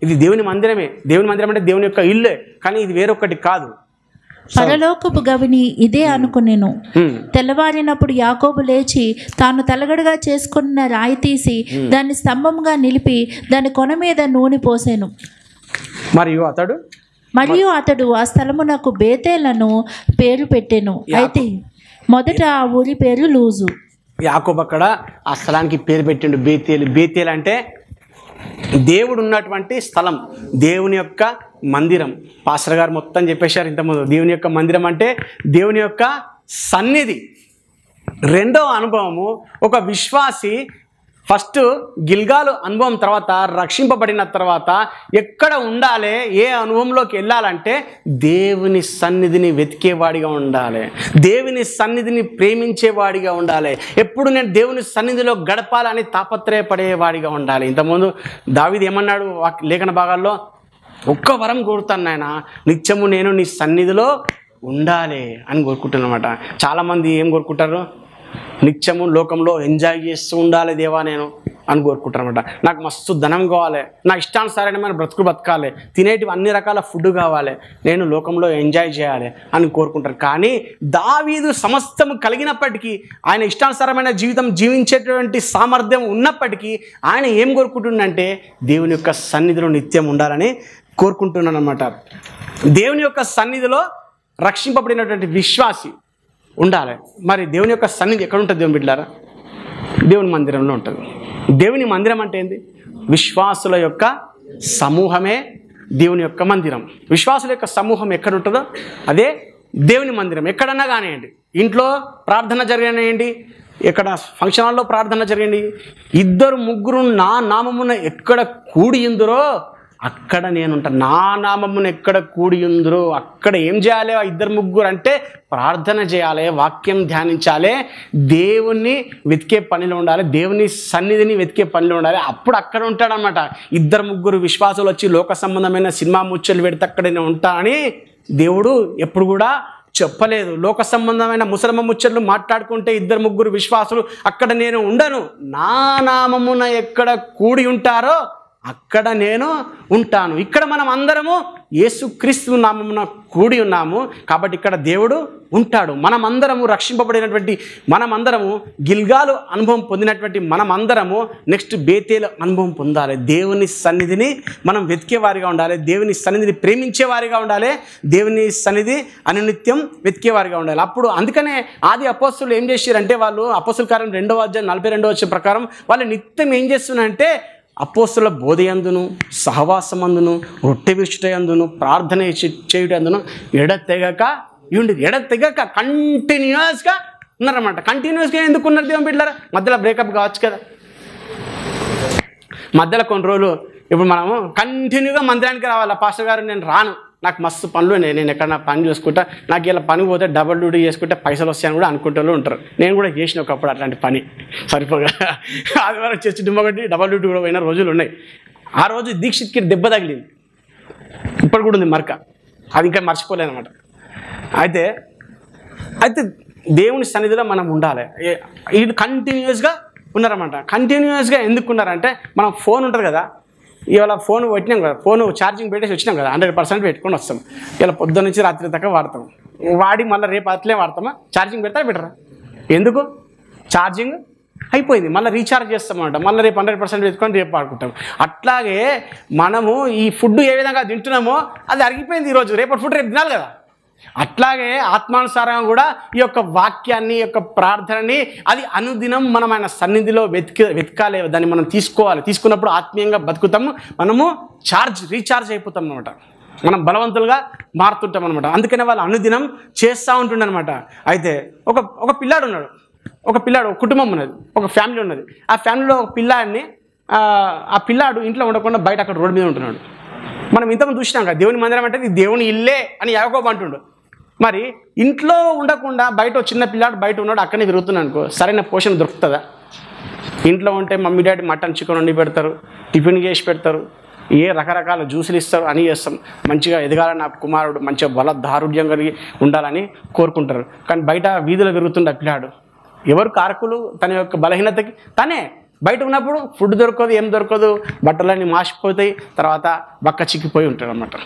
ఇది దేవుని మందిరమే. దేవుని మందిరం అంటే దేవుని యొక్క ఇల్లే, కానీ ఇది వేరొకటి కాదు. పరలోకపు గవిని ఇదే అనుకునేను. తెల్లవారినప్పుడు యాకోబు లేచి తాను తలగడగా చేసుకున్న రాయి తీసి దాన్ని స్తంభంగా నిలిపి దాని కొన మీద నూనె పోసాను. మరియు అతడు ఆ స్థలమునకు బేతేలను పేరు పెట్టెను. అయితే మొదట ఆ ఊరి పేరు లూజు. యాకోబు అక్కడ ఆ స్థలానికి పేరు పెట్టిండు బేతేలు. బేతేలు అంటే దేవుడు ఉన్నటువంటి స్థలం, దేవుని యొక్క మందిరం. పాస్టర్ గారు మొత్తం చెప్పేశారు ఇంతకుముందు. దేవుని యొక్క మందిరం అంటే దేవుని యొక్క సన్నిధి. రెండవ అనుభవము, ఒక విశ్వాసి ఫస్ట్ గిల్గాలు అనుభవం తర్వాత రక్షింపబడిన తర్వాత ఎక్కడ ఉండాలి, ఏ అనుభవంలోకి వెళ్ళాలంటే దేవుని సన్నిధిని వెతికేవాడిగా ఉండాలి, దేవుని సన్నిధిని ప్రేమించేవాడిగా ఉండాలి. ఎప్పుడు నేను దేవుని సన్నిధిలో గడపాలని తాపత్రయపడేవాడిగా ఉండాలి. ఇంతకుముందు దావీదు ఏమన్నాడు లేఖన భాగాల్లో, ఒక్క వరం కోరుతాను నాయన, నిత్యము నేను నీ సన్నిధిలో ఉండాలి అని కోరుకుంటున్నమాట. చాలామంది ఏం కోరుకుంటారు, నిత్యము లోకంలో ఎంజాయ్ చేస్తూ ఉండాలి దేవా నేను అని కోరుకుంటారు అనమాట. నాకు మస్తు ధనం కావాలి, నా ఇష్టానుసారమైన బ్రతుకు బతకాలి, తినేటివి అన్ని రకాల ఫుడ్ కావాలి, నేను లోకంలో ఎంజాయ్ చేయాలి అని కోరుకుంటారు. కానీ దావీదు సమస్తము కలిగినప్పటికీ, ఆయన ఇష్టానుసారమైన జీవితం జీవించేటువంటి సామర్థ్యం ఉన్నప్పటికీ ఆయన ఏం కోరుకుంటుండంటే దేవుని యొక్క సన్నిధిలో నిత్యం ఉండాలని కోరుకుంటున్నాను అనమాట. దేవుని యొక్క సన్నిధిలో రక్షింపబడినటువంటి విశ్వాసి ఉండాలి. మరి దేవుని యొక్క సన్నిధి ఎక్కడ ఉంటుంది దేవుని బిడ్డలారా? దేవుని మందిరంలో ఉంటుంది. దేవుని మందిరం అంటే ఏంది? విశ్వాసుల యొక్క సమూహమే దేవుని యొక్క మందిరం. విశ్వాసుల యొక్క సమూహం ఎక్కడ ఉంటుందో అదే దేవుని మందిరం. ఎక్కడన్నా కానివ్వండి, ఇంట్లో ప్రార్థన జరగనివ్వండి, ఎక్కడ ఫంక్షన్ హాల్లో ప్రార్థన జరగండి, 2-3 నా నామమున ఎక్కడ కూడి ఉందరో అక్కడ నేనుంటా. నా నామమున ఎక్కడ కూడి ఉందరో అక్కడ ఏం చేయాలి? 2-3 అంటే ప్రార్థన చేయాలి, వాక్యం ధ్యానించాలి, దేవుణ్ణి వెతికే పనిలో ఉండాలి, దేవుని సన్నిధిని వెతికే పనిలో ఉండాలి. అప్పుడు అక్కడ ఉంటాడనమాట. 2-3 విశ్వాసులు వచ్చి లోక సంబంధమైన సినిమా ముచ్చలు పెడితే అక్కడ నేను ఉంటానని దేవుడు ఎప్పుడు కూడా చెప్పలేదు. లోక సంబంధమైన ముసలమ్మ ముచ్చట్లు మాట్లాడుకుంటే 2-3 విశ్వాసులు అక్కడ నేను ఉండను. నా నామమున ఎక్కడ కూడి ఉంటారో అక్కడ నేను ఉంటాను. ఇక్కడ మనం అందరము యేసుక్రీస్తు నామమున కూడి ఉన్నాము కాబట్టి ఇక్కడ దేవుడు ఉంటాడు. మనమందరము రక్షింపబడినటువంటి మనమందరము గిల్గాలు అనుభవం పొందినటువంటి మనమందరము నెక్స్ట్ బేతేలు అనుభవం పొందాలి. దేవుని సన్నిధిని మనం వెతికేవారిగా ఉండాలి, దేవుని సన్నిధిని ప్రేమించేవారిగా ఉండాలి, దేవుని సన్నిధి అనునిత్యం వెతికేవారిగా ఉండాలి. అప్పుడు అందుకనే ఆది అపోస్తులు ఏం చేశారంటే, వాళ్ళు అపోస్తుల కార్యం 2వ అధ్యాయం 42వ వచనం ప్రకారం వాళ్ళు నిత్యం ఏం చేస్తున్నారంటే అపోస్తుల బోధయందును సహవాసమందును రొట్టె విరుచుటయందును ప్రార్థన చేయుటందును ఎడతెగక కంటిన్యూస్గా ఉన్నారన్నమాట. కంటిన్యూస్గా ఎందుకు ఉన్నారు దేవుని బిడ్డలారా? మధ్యలో బ్రేకప్ కావచ్చు కదా, మధ్యలో కొన్ని రోజులు ఇప్పుడు మనము కంటిన్యూగా మందిరానికి రావాలి. పాస్టర్ గారు నేను రాను, నాకు మస్తు పనులు నేను ఎక్కడన్నా పని చేసుకుంటా, నాకు ఇలా పని పోతే డబుల్ డ్యూటీ చేసుకుంటే పైసలు వస్తాయని కూడా అనుకుంటూ ఉంటారు. నేను కూడా చేసిన ఒకప్పుడు అట్లాంటి పని సరిపోగా ఆదివారం చర్చి డుమ్మగట్టి డబుల్ డ్యూటీ కూడా పోయిన రోజులు ఉన్నాయి. ఆ రోజు దీక్షిత్కి దెబ్బ తగిలింది, ఇప్పుడు కూడా ఉంది మరక, అది ఇంకా మర్చిపోలేనమాట. అయితే దేవుని సన్నిధిలో మనం ఉండాలి. వీళ్ళు కంటిన్యూస్గా ఉన్నారన్నమాట. కంటిన్యూస్గా ఎందుకు ఉన్నారంటే మనం ఫోన్ ఉంటుంది కదా, ఇవాళ ఫోన్ పెట్టినాం కదా, ఫోన్ ఛార్జింగ్ పెట్టేసి వచ్చినాం కదా, 100% పెట్టుకొని వస్తాం. ఇలా పొద్దున్న నుంచి రాత్రి దాకా వాడతాం, వాడి మళ్ళీ రేపు అట్లే వాడతామా? ఛార్జింగ్ పెడతా పెట్టరా? ఎందుకు? ఛార్జింగ్ అయిపోయింది, మళ్ళీ రీఛార్జ్ చేస్తామన్నమాట, మళ్ళీ రేపు 100% పెట్టుకొని రేపు వాడుకుంటాం. అట్లాగే మనము ఈ ఫుడ్ ఏ విధంగా తింటున్నామో అది అరిగిపోయింది ఈరోజు, రేపటి ఫుడ్ రేపు తినాలి కదా. అట్లాగే ఆత్మానుసారంగా కూడా ఈ యొక్క వాక్యాన్ని, ఈ యొక్క ప్రార్థనని అది అనుదినం మనం ఆయన సన్నిధిలో వెతకాలి, దాన్ని మనం తీసుకోవాలి. తీసుకున్నప్పుడు ఆత్మీయంగా బతుకుతాము, మనము రీఛార్జ్ అయిపోతాం అనమాట, మనం బలవంతులుగా మారుతుంటాం అనమాట. అందుకనే వాళ్ళు అనుదినం చేస్తూ ఉంటుండనమాట. అయితే ఒక పిల్లాడు ఉన్నాడు, ఒక కుటుంబం ఉన్నది, ఒక ఫ్యామిలీ ఉన్నది. ఆ ఫ్యామిలీలో ఒక పిల్లాడిని, ఆ పిల్లాడు ఇంట్లో ఉండకుండా బయట అక్కడ రోడ్డు మీద ఉంటున్నాడు. మనం ఇంతకుముందు చూసినాం కదా, దేవుని మందిరం అంటే ఇది దేవుని ఇల్లే అని యాకోబు అంటుండు. మరి ఇంట్లో ఉండకుండా బయట చిన్న పిల్లాడు బయట ఉన్నాడు, అక్కడనే తిరుగుతున్నాడు అనుకో, సరైన పోషణ దొరుకుతుందా? ఇంట్లో ఉంటే మమ్మీ డాడీ మటన్ చికెన్ వండి పెడతారు, టిఫిన్ చేసి పెడతారు, ఏ రకరకాల జ్యూసులు ఇస్తారు, అని చేస్తాం. మంచిగా ఎదగాలని నా కుమారుడు మంచిగా బల దారుఢ్యం కలిగి ఉండాలని కోరుకుంటారు. కానీ బయట వీధిలో తిరుగుతుండే పిల్లాడు, ఎవరు కారకులు? తన యొక్క బలహీనతకి తనే. బయట ఉన్నప్పుడు ఫుడ్ దొరకదు, ఏం దొరకదు, బట్టలన్నీ మాసిపోతాయి, తర్వాత బక్క చిక్కిపోయి ఉంటాడు అనమాట.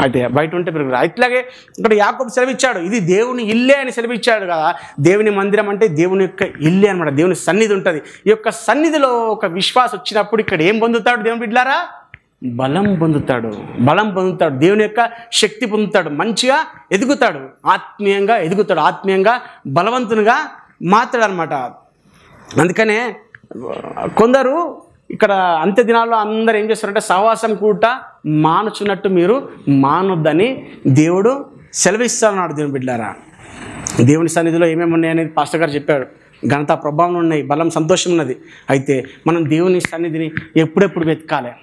అయితే బయట ఉంటే పెరుగుతుంది. ఇట్లాగే ఇక్కడ యాకోబు సెలవిచ్చాడు, ఇది దేవుని ఇల్లే అని సెలవిచ్చాడు కదా. దేవుని మందిరం అంటే దేవుని యొక్క ఇల్లే అనమాట, దేవుని సన్నిధి ఉంటుంది. ఈ యొక్క సన్నిధిలో ఒక విశ్వాసం వచ్చినప్పుడు ఇక్కడ ఏం పొందుతాడు దేవుని బిడ్డలారా? బలం పొందుతాడు. దేవుని యొక్క శక్తి పొందుతాడు, మంచిగా ఎదుగుతాడు, ఆత్మీయంగా ఎదుగుతాడు, ఆత్మీయంగా బలవంతునిగా మాట్లాడు అనమాట. అందుకనే కొందరు ఇక్కడ అంత్య దినాల్లో అందరూ ఏం చేస్తారంటే సహవాసం కూడా మానుచున్నట్టు మీరు మానొద్దని దేవుడు సెలవిస్తున్నాడు. దేవుని బిడ్డలారా, దేవుని సన్నిధిలో ఏమేమి ఉన్నాయనేది పాస్టర్ గారు చెప్పాడు. ఘనత, ప్రభావం ఉన్నాయి, బలం, సంతోషం ఉన్నది. అయితే మనం దేవుని సన్నిధిని ఎప్పుడెప్పుడు వెతకాలి?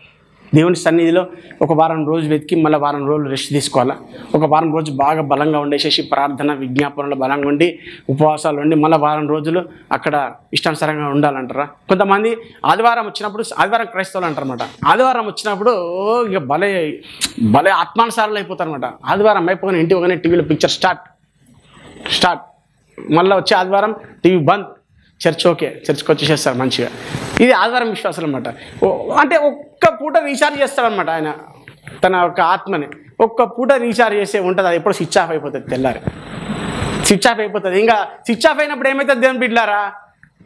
దేవుని సన్నిధిలో ఒక వారం రోజులు వెతికి మళ్ళీ వారం రోజులు రెస్ట్ తీసుకోవాలా? ఒక వారం రోజు బాగా బలంగా ఉండేసేసి ప్రార్థన విజ్ఞాపనలు బలంగా ఉండి ఉపవాసాలు ఉండి మళ్ళీ వారం రోజులు అక్కడ ఇష్టానుసారంగా ఉండాలంటారా? కొంతమంది ఆదివారం వచ్చినప్పుడు, ఆదివారం క్రైస్తవులు అంటారన్నమాట, ఆదివారం వచ్చినప్పుడు ఇక భలే ఆత్మానుసారాలు అయిపోతారనమాట. ఆదివారం అయిపోగానే ఇంటికి పోగానే టీవీలో పిక్చర్ స్టార్ట్, మళ్ళీ వచ్చే ఆదివారం టీవీ బంద్, చర్చ్కి వచ్చేసేస్తారు మంచిగా. ఇది ఆదివారం విశ్వాసాలు అనమాట. అంటే ఒక్క పూట రీఛార్జ్ చేస్తాడనమాట ఆయన తన యొక్క ఆత్మని. ఒక్క పూట రీఛార్జ్ చేసే ఉంటుంది, అది ఎప్పుడు స్విచ్ ఆఫ్ అయిపోతుంది, తెల్లారి స్విచ్ ఆఫ్ అయిపోతుంది. ఇంకా స్విచ్ ఆఫ్ అయినప్పుడు ఏమవుతుంది దేవుని బిడ్డలారా?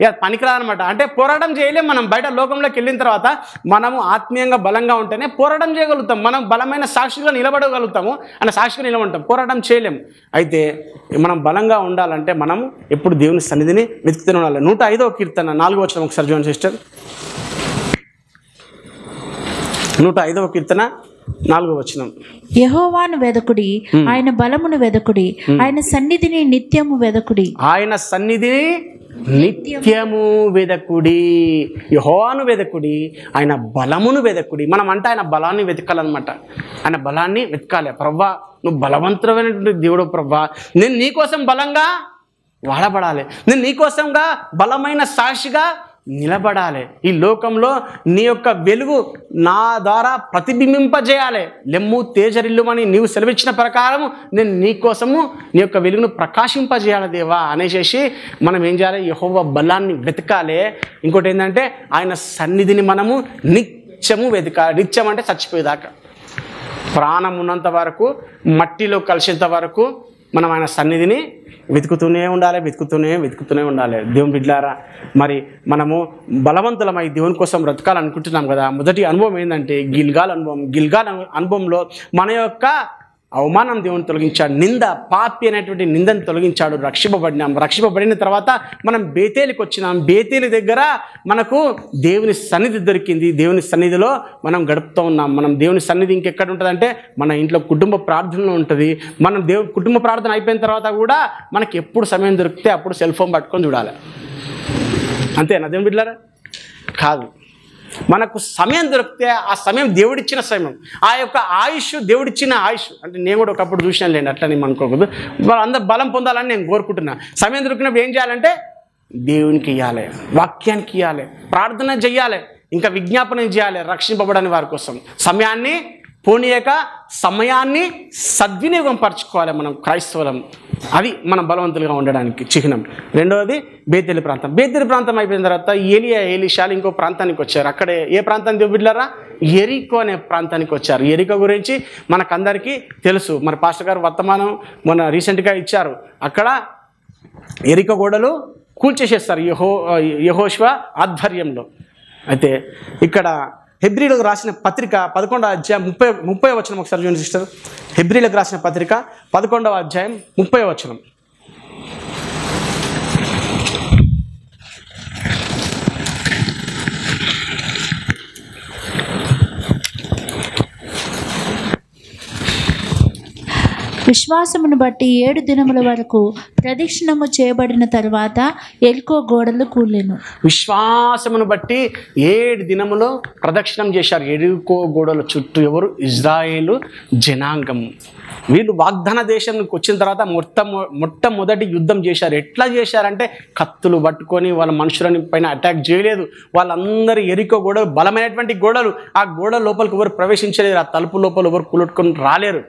ఇక పనికిరాదనమాట. అంటే పోరాటం చేయలేం మనం. బయట లోకంలోకి వెళ్ళిన తర్వాత మనము ఆత్మీయంగా బలంగా ఉంటేనే పోరాటం చేయగలుగుతాం, మనం బలమైన సాక్షిగా నిలబడగలుగుతాము, అన్న సాక్షిగా నిలబడతాం, పోరాటం చేయలేం. అయితే మనం బలంగా ఉండాలంటే మనం ఎప్పుడు దేవుని సన్నిధిని వెతుకుతూనే ఉండాలి. 105వ కీర్తన 4వ వచనం ఒకసారి చూడండి సిస్టర్. 105వ కీర్తన 4వ వచనం. యెహోవాను వెదకుడి, ఆయన బలమును వెదకుడి, ఆయన సన్నిధిని నిత్యము వెదకుడి. ఆయన సన్నిధిని నిత్యము వెదకుడి. యెహోవాను వెదకుడి, ఆయన బలమును వెదకుడి. మనం అంటే ఆయన బలాన్ని వెతకాలన్నమాట, ఆయన బలాన్ని వెతకాలి. ప్రవ్వా, నువ్వు బలవంతుడమైనటువంటి దేవుడు ప్రవ్వా, నేను నీకోసం బలంగా వాడబడాలి, నేను నీకోసంగా బలమైన సాక్షిగా నిలబడాలి. ఈ లోకంలో నీ యొక్క వెలుగు నా ద్వారా ప్రతిబింబింపజేయాలి. లెమ్ము తేజరిల్లుమని నీవు సెలవిచ్చిన ప్రకారము నేను నీకోసము నీ యొక్క వెలుగును ప్రకాశింపజేయాలి దేవా అనేసి మనం ఏం చేయాలి? యెహోవా బలాన్ని వెతకాలి. ఇంకోటి ఏంటంటే ఆయన సన్నిధిని మనము నిత్యము వెతకాలి. నిత్యం అంటే చచ్చిపోయేదాకా, ప్రాణం ఉన్నంత వరకు, మట్టిలో కలిసేంత వరకు మనం ఆయన సన్నిధిని వెతుకుతూనే ఉండాలి. దేవుని బిడ్డలారా, మరి మనము బలవంతులమై దేవుని కోసం బ్రతకాలనుకుంటున్నాం కదా. మొదటి అనుభవం ఏంటంటే గిల్గాల్ అనుభవంలో మన యొక్క అవమానం దేవుని తొలగించాడు, పాపి అనేటువంటి నిందను తొలగించాడు, రక్షింపబడిన తర్వాత మనం బేతేలికి వచ్చినాం. బేతేలి దగ్గర మనకు దేవుని సన్నిధి దొరికింది. దేవుని సన్నిధిలో మనం గడుపుతూ ఉన్నాం. మనం దేవుని సన్నిధి ఇంకెక్కడ ఉంటుందంటే మన ఇంట్లో కుటుంబ ప్రార్థనలో ఉంటుంది. మనం కుటుంబ ప్రార్థన అయిపోయిన తర్వాత కూడా మనకి ఎప్పుడు సమయం దొరికితే అప్పుడు సెల్ ఫోన్ పట్టుకొని చూడాలి. అంతేనా దేవుని బిడ్డలారా? కాదు. మనకు సమయం దొరికితే ఆ సమయం దేవుడిచ్చిన సమయం, ఆ యొక్క ఆయుష్ దేవుడిచ్చిన ఆయుష్. అంటే నేను కూడా ఒకప్పుడు చూసినాను లేండి, అట్లా నేను అనుకోకూడదు. వాళ్ళందరూ బలం పొందాలని నేను కోరుకుంటున్నా. సమయం దొరికినప్పుడు ఏం చేయాలంటే దేవునికి ఇవ్వాలి, వాక్యానికి ఇవ్వాలి, ప్రార్థన చేయాలి, ఇంకా విజ్ఞాపన చేయాలి రక్షింపబడని వారి కోసం. సమయాన్ని పోనీయక సమయాన్ని సద్వినియోగం పరచుకోవాలి మనం క్రైస్తవులం. అది మనం బలవంతులుగా ఉండడానికి చిహ్నం. రెండవది బేతేలు ప్రాంతం. బేతేలు ప్రాంతం అయిపోయిన తర్వాత ఏలియా ఎలీషాలు ఇంకో ప్రాంతానికి వచ్చారు. అక్కడే ఏ ప్రాంతానికి బిడ్డలారా? ఎరికో అనే ప్రాంతానికి వచ్చారు. ఎరికో గురించి మనకందరికీ తెలుసు. మన పాస్టర్ గారు వర్తమానం మొన్న రీసెంట్గా ఇచ్చారు. అక్కడ ఎరికో గోడలు కూల్చేసేస్తారు యెహోషువ ఆధ్వర్యంలో. అయితే ఇక్కడ హెబ్రీలకు రాసిన పత్రిక 11వ అధ్యాయం 30వ వచనం ఒకసారి చూడండి సిస్టర్. హెబ్రీలకు రాసిన పత్రిక 11వ అధ్యాయం 30వ వచనం. విశ్వాసమును బట్టి 7 దినముల వరకు ప్రదక్షిణము చేయబడిన తరువాత ఎరికో గోడలు కూలెను. విశ్వాసమును బట్టి 7 దినములో ప్రదక్షిణం చేశారు ఎరికో గోడల చుట్టూ. ఎవరు? ఇజ్రాయేలు జనాంగం. వీళ్ళు వాగ్దాన దేశానికి వచ్చిన తర్వాత మొట్టమొదటి యుద్ధం చేశారు. ఎట్లా చేశారంటే కత్తులు పట్టుకొని వాళ్ళ మనుషులని పైన అటాక్ చేయలేదు. వాళ్ళందరూ ఎరికో గోడలు బలమైనటువంటి గోడలు. ఆ గోడ లోపలికి ఎవరు ప్రవేశించలేరు, ఆ తలుపు లోపల ఎవరు కూలొట్టుకొని రాలేరు.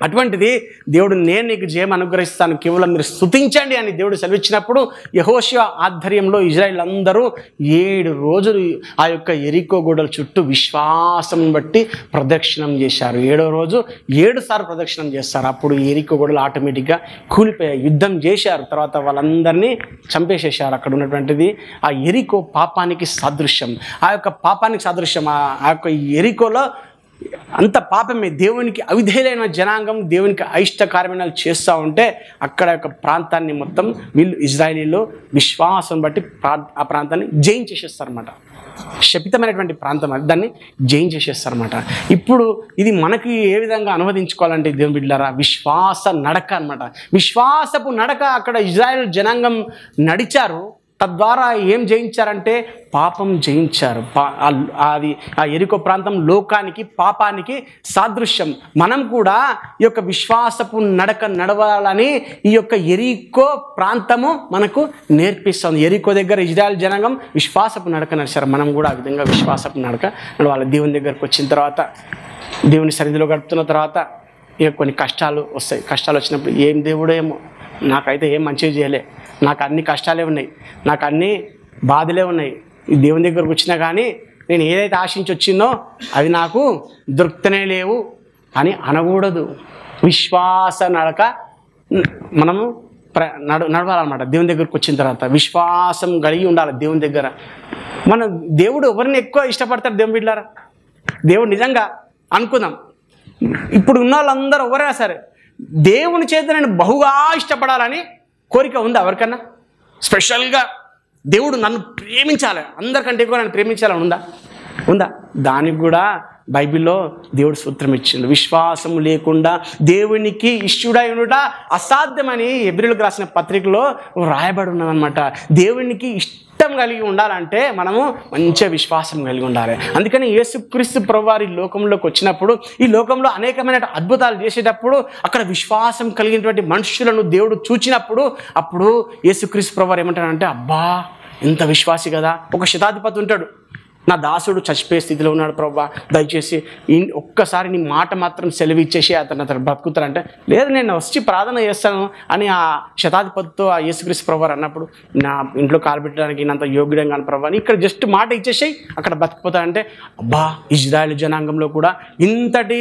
అటువంటిది దేవుడు నేను నీకు జయం అనుగ్రహిస్తాను, కేవలం మీరు స్తుతించండి అని దేవుడు సెలవిచ్చినప్పుడు యెహోషువ ఆధ్వర్యంలో ఇజ్రాయేల్ అందరూ 7 రోజులు ఆ యొక్క ఎరికో గోడల చుట్టూ విశ్వాసం బట్టి ప్రదక్షిణం చేశారు. 7వ రోజు 7 సార్లు ప్రదక్షిణం చేస్తారు. అప్పుడు ఎరికో గోడలు ఆటోమేటిక్గా కూలిపోయాయి. యుద్ధం చేశారు, తర్వాత వాళ్ళందరినీ చంపేసేశారు. అక్కడ ఉన్నటువంటిది ఆ ఎరికో పాపానికి సాదృశ్యం. ఆ యొక్క పాపానికి సాదృశ్యం. ఆ యొక్క ఎరికోలో అంత పాపమే. దేవునికి అవిధేయులైన జనాంగం దేవునికి అయిష్టకార్యమైన చేస్తూ ఉంటే అక్కడ యొక్క ప్రాంతాన్ని మొత్తం వీళ్ళు ఇజ్రాయేలీలో విశ్వాసం బట్టి ఆ ప్రాంతాన్ని జయించేసేస్తారన్నమాట. శపితమైనటువంటి ప్రాంతం అది, దాన్ని జయించేసేస్తారన్నమాట. ఇప్పుడు ఇది మనకి ఏ విధంగా అనువదించుకోవాలంటే దేవుని బిడ్డలారా, విశ్వాస నడక అన్నమాట. విశ్వాసపు నడక అక్కడ ఇజ్రాయేల్ జనాంగం నడిచారు. తద్వారా ఏం జయించారంటే పాపం జయించారు. అది ఆ ఎరికో ప్రాంతం లోకానికి పాపానికి సాదృశ్యం. మనం కూడా ఈ యొక్క విశ్వాసపు నడక నడవాలని ఈ యొక్క ఎరికో ప్రాంతము మనకు నేర్పిస్తుంది. ఎరికో దగ్గర ఇజ్రాయేల్ జనాంగం విశ్వాసపు నడక నడిచారు. మనం కూడా ఆ విధంగా విశ్వాసపు నడక నడవాలి. దేవుని దగ్గరకు వచ్చిన తర్వాత, దేవుని సన్నిధిలో గడుపుతున్న తర్వాత ఇక కొన్ని కష్టాలు వస్తాయి. కష్టాలు వచ్చినప్పుడు ఏం దేవుడో ఏమో, నాకైతే ఏం మంచిగా చేయలే, నాకు అన్ని కష్టాలే ఉన్నాయి, నాకు అన్ని బాధలే ఉన్నాయి, ఈ దేవుని దగ్గరకు వచ్చినా కానీ నేను ఏదైతే ఆశించి వచ్చిందో అవి నాకు దొరుకుతూనే లేవు అని అనకూడదు. విశ్వాస నడక మనము నడవాలన్నమాట. దేవుని దగ్గరకు వచ్చిన తర్వాత విశ్వాసం కలిగి ఉండాలి. దేవుని దగ్గర దేవుడు ఎవరిని ఎక్కువ ఇష్టపడతారు దేవుని బిడ్డలారా? దేవుడు నిజంగా అనుకుందాం, ఇప్పుడు ఉన్న వాళ్ళందరూ ఎవరైనా సరే దేవుని చేత నేను బహుగా ఇష్టపడాలని కోరిక ఉందా ఎవరికన్నా? స్పెషల్గా దేవుడు నన్ను ప్రేమించాలి, అందరికంటే ఎక్కువ నన్ను ప్రేమించాలని ఉందా? దానికి కూడా బైబిల్లో దేవుడు సూత్రం ఇచ్చిండు. విశ్వాసం లేకుండా దేవునికి ఇష్టుడై ఉండుట అసాధ్యమని హెబ్రీయులకు రాసిన పత్రికలో రాయబడి ఉన్నదన్నమాట. దేవునికి ఇష్టం కలిగి ఉండాలంటే మనము మంచి విశ్వాసం కలిగి ఉండాలి. అందుకని యేసుక్రీస్తు ప్రభువారు ఈ లోకంలోకి వచ్చినప్పుడు, ఈ లోకంలో అనేకమైన అద్భుతాలు చేసేటప్పుడు అక్కడ విశ్వాసం కలిగినటువంటి మనుషులను దేవుడు చూచినప్పుడు అప్పుడు యేసుక్రీస్తు ప్రభువారు ఏమంటాడంటే, అబ్బా ఎంత విశ్వాసి కదా. ఒక శతాధిపతి ఉంటాడు, నా దాసుడు చచ్చిపోయే స్థితిలో ఉన్నాడు ప్రభా, దయచేసి ఒక్కసారి నీ మాట మాత్రం సెలవు ఇచ్చేసి అతను బ్రతుకుతారంటే, లేదు నేను వచ్చి ప్రార్థన చేస్తాను అని ఆ శతాధిపతితో ఆ యేసుక్రీస్తు ప్రభువారు అన్నప్పుడు, నా ఇంట్లో కాలుపెట్టడానికి ఇంత యోగ్యుడం కాని ప్రభా అని ఇక్కడ జస్ట్ మాట ఇచ్చేసి అక్కడ బతుకుపోతాడంటే, అబ్బా ఇజ్రాయేల్ జనాంగంలో కూడా ఇంతటి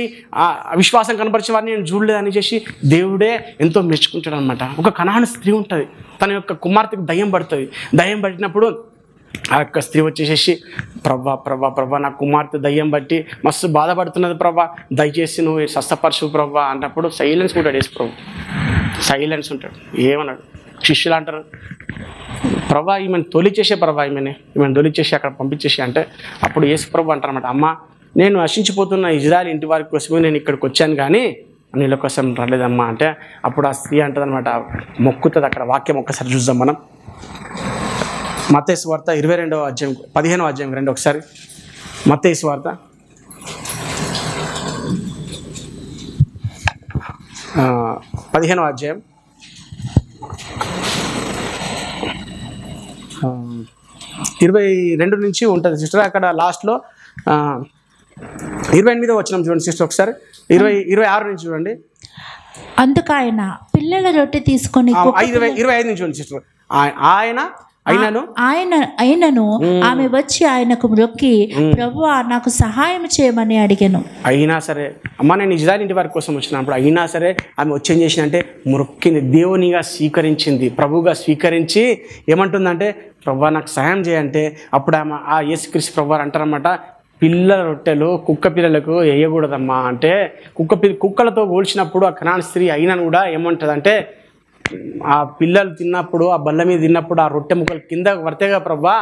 విశ్వాసం కనపరిచే వారిని నేను చూడలేదని చేసి దేవుడే ఎంతో మెచ్చుకుంటాడు అనమాట. ఒక కనాను స్త్రీ ఉంటుంది, తన యొక్క కుమార్తెకు దయ్యం పడుతుంది. దయ్యం పట్టినప్పుడు ఆ యొక్క స్త్రీ వచ్చేసేసి, ప్రభా నా కుమార్తె దయ్యం బట్టి మస్తు బాధపడుతున్నది ప్రభా, దయచేసి నువ్వు స్వస్థపరచు ప్రభా అన్నప్పుడు సైలెన్స్ ఉంటాడు యేసు ప్రభు. సైలెన్స్ ఉంటాడు, ఏమన్నాడు? శిష్యులు అంటారు, ప్రభా ఈమెను తొలిచేసే ప్రభా, ఈమెను తొలిచేసి అక్కడ పంపించేసి అంటే, అప్పుడు యేసు ప్రభు అంటారన్నమాట, అమ్మ నేను నశించిపోతున్న ఇజ్రాయేల్ ఇంటి వారి కోసమే నేను ఇక్కడికి వచ్చాను కానీ నీళ్ళ కోసం రాలేదమ్మా అంటే, అప్పుడు ఆ స్త్రీ అంటుంది అనమాట, మొక్కుతుంది. అక్కడ వాక్యం ఒక్కసారి చూద్దాం మనం. మత్తయి సువార్త 22వ అధ్యాయం 15వ అధ్యాయం రండి ఒకసారి. మత్తయి సువార్త 15వ అధ్యాయం 22 నుంచి ఉంటుంది సిస్టర్. అక్కడ లాస్ట్లో 28వ వచనం చూడండి సిస్టర్ ఒకసారి. 26 నుంచి చూడండి. అందుకైన పిల్లల రొట్టె తీసుకొని 25 నుంచి చూడండి సిస్టర్. ఆయనను ఆమె వచ్చి ఆయనకు మొక్కి, ప్రభువా నాకు సహాయం చేయమని అడిగాను. అయినా సరే అమ్మ నేను ఇజ్రాయెల్ ఇంటి వారి కోసం వచ్చినప్పుడు అయినా సరే ఆమె వచ్చి ఏం చేసిందంటే మొక్కింది, దేవునిగా స్వీకరించింది, ప్రభువుగా స్వీకరించి ఏమంటుందంటే ప్రభువా నాకు సహాయం చేయంటే అప్పుడు ఆమె ఆ యేసుక్రీస్తు ప్రభువు అంటారన్నమాట, పిల్లల రొట్టెలు కుక్క పిల్లలకు వేయకూడదమ్మా అంటే కుక్కలతో పోల్చినప్పుడు ఆ కనాన్ స్త్రీ అయినా కూడా ఏమంటుందంటే ఆ పిల్లలు తిన్నప్పుడు ఆ బల్ల మీద తిన్నప్పుడు ఆ రొట్టె ముక్కలు కింద పడితేగా ప్రభా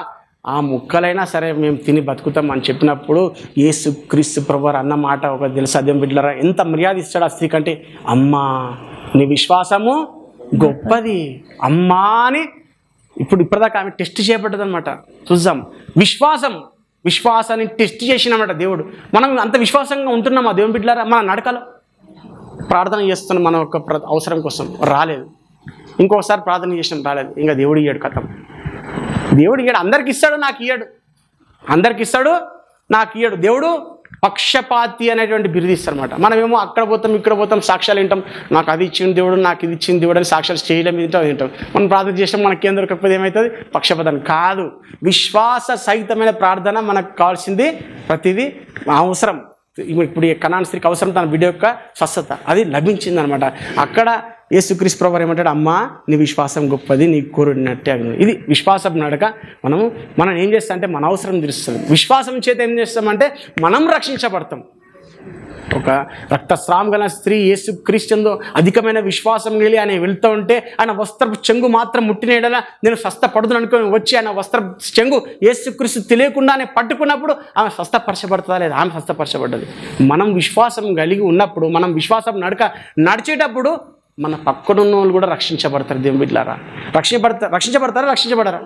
ఆ ముక్కలైనా సరే మేము తిని బతుకుతాం అని చెప్పినప్పుడు యేసుక్రీస్తు ప్రభువారు అన్న మాట ఒక తెలుసు అదేం బిడ్డలారా ఎంత మర్యాద ఇస్తాడు ఆ స్త్రీ కంటే, అమ్మా నీ విశ్వాసము గొప్పది అమ్మా అని. ఇప్పటిదాకా ఆమె టెస్ట్ చేయబడ్డది అనమాట. చూద్దాం విశ్వాసాన్ని టెస్ట్ చేసినమాట దేవుడు. మనం అంత విశ్వాసంగా ఉంటున్నాం ఆ దేవుని బిడ్డలారా. మన నడకలో ప్రార్థన చేస్తున్నాం మన ఒక అవసరం కోసం, రాలేదు. ఇంకొకసారి ప్రార్థన చేసినాం, రాలేదు. ఇంకా దేవుడు ఇయ్యాడు, కథం. దేవుడు ఇయ్యాడు, అందరికి ఇస్తాడు, నాకు ఇయ్యాడు. అందరికి ఇస్తాడు, నాకు ఇయ్యాడు. దేవుడు పక్షపాతి అనేటువంటి బిరుదు ఇస్తాడు అనమాట. మనమేమో అక్కడ పోతాం ఇక్కడ పోతాం సాక్ష్యాలు వింటాం, నాకు అది ఇచ్చింది దేవుడు, నాకు ఇది ఇచ్చింది దేవుడు అని సాక్ష్యాలు స్టేజ్ల మీద వింటాం. మనం ప్రార్థన చేసినాం, మనకి ఏం దొరకకపోతే ఏమవుతుంది? పక్షపాతం కాదు, విశ్వాస సహితమైన ప్రార్థన మనకు కావాల్సింది. ప్రతిదీ అవసరం. ఇప్పుడు ఈ కనాన్ స్త్రీకి అవసరం తన బిడ్డ యొక్క స్వస్థత, అది లభించింది అనమాట. అక్కడ యేసుక్రీస్తు ప్రభువారు ఏమంటాడు, అమ్మా నీ విశ్వాసం గొప్పది, నీ కోరినట్టే అగ్ని. ఇది విశ్వాసం నడక. మనం ఏం చేస్తాం అంటే మన అవసరం తీరుస్తుంది. విశ్వాసం చేత ఏం చేస్తామంటే మనం రక్షించబడతాం. ఒక రక్తస్రావం గల స్త్రీ యేసుక్రీస్తు అధికమైన విశ్వాసం కలిగి ఆయన వెళ్తూ ఉంటే ఆయన వస్త్రపు చెంగు మాత్రం ముట్టినేడలా నేను స్వస్థపడుతును అనుకొని వచ్చి ఆయన వస్త్ర చెంగు యేసుక్రీస్తు తెలియకుండానే పట్టుకున్నప్పుడు ఆమె స్వస్థపరచబడుతుందా లేదా? ఆమె స్వస్థపరచబడ్డది. మనం విశ్వాసం కలిగి ఉన్నప్పుడు, మనం విశ్వాసం నడిచేటప్పుడు మన పక్కనున్న వాళ్ళు కూడా రక్షించబడతారు. దేవుని బిడ్డలారా, రక్షించబడతారా?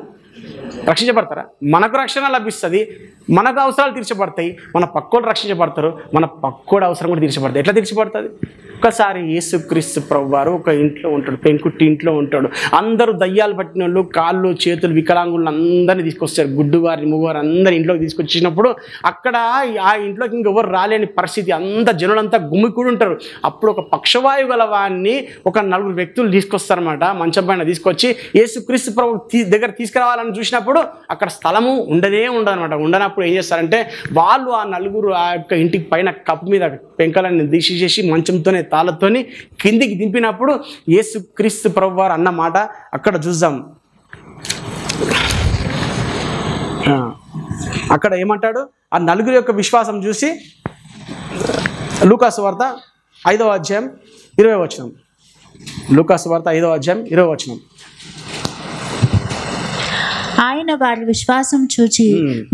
మనకు రక్షణ లభిస్తుంది, మనకు అవసరాలు తీర్చబడతాయి, మన పక్కోడు రక్షించబడతారు, మన పక్కోడు అవసరం కూడా తీర్చబడతాయి. ఎట్లా తీర్చబడుతుంది? ఒకసారి యేసుక్రీస్తు ప్రభువారు ఒక ఇంట్లో ఉంటాడు, పెంకుట్టి ఇంట్లో ఉంటాడు. అందరూ దయ్యాలు పట్టిన వాళ్ళు, కాళ్ళు చేతులు వికలాంగులను అందరినీ తీసుకొస్తారు, గుడ్డువారిని మూగువారు అందరి ఇంట్లోకి తీసుకొచ్చినప్పుడు అక్కడ ఆ ఇంట్లోకి ఇంకెవరు రాలేని పరిస్థితి, అంత జనులంతా గుమ్మికూడి ఉంటారు. అప్పుడు ఒక పక్షవాయువు గల వాడిని ఒక 4 వ్యక్తులు తీసుకొస్తారన్నమాట. మంచం పైన తీసుకొచ్చి యేసుక్రీస్తు ప్రభు దగ్గర తీసుకురావాలని చూసినప్పుడు అక్కడ స్థలము ఉండదన్నమాట. ఉండనప్పుడు ఏం చేస్తారంటే వాళ్ళు ఆ 4 ఆ యొక్క ఇంటికి పైన కప్పు మీద పెంకలని తీసేసి మంచంతోనే తాళతోని కిందికి దింపినప్పుడు యేసుక్రీస్తు ప్రభువారు అన్న మాట అక్కడ చూద్దాం. అక్కడ ఏమంటాడు? ఆ 4 యొక్క విశ్వాసం చూసి లూకాసు వార్త 5వ అధ్యాయం 20వ వచనం. లూకాసు వార్త 5వ అధ్యాయం 20వ వచనం. ఆయన వారి విశ్వాసం చూచి,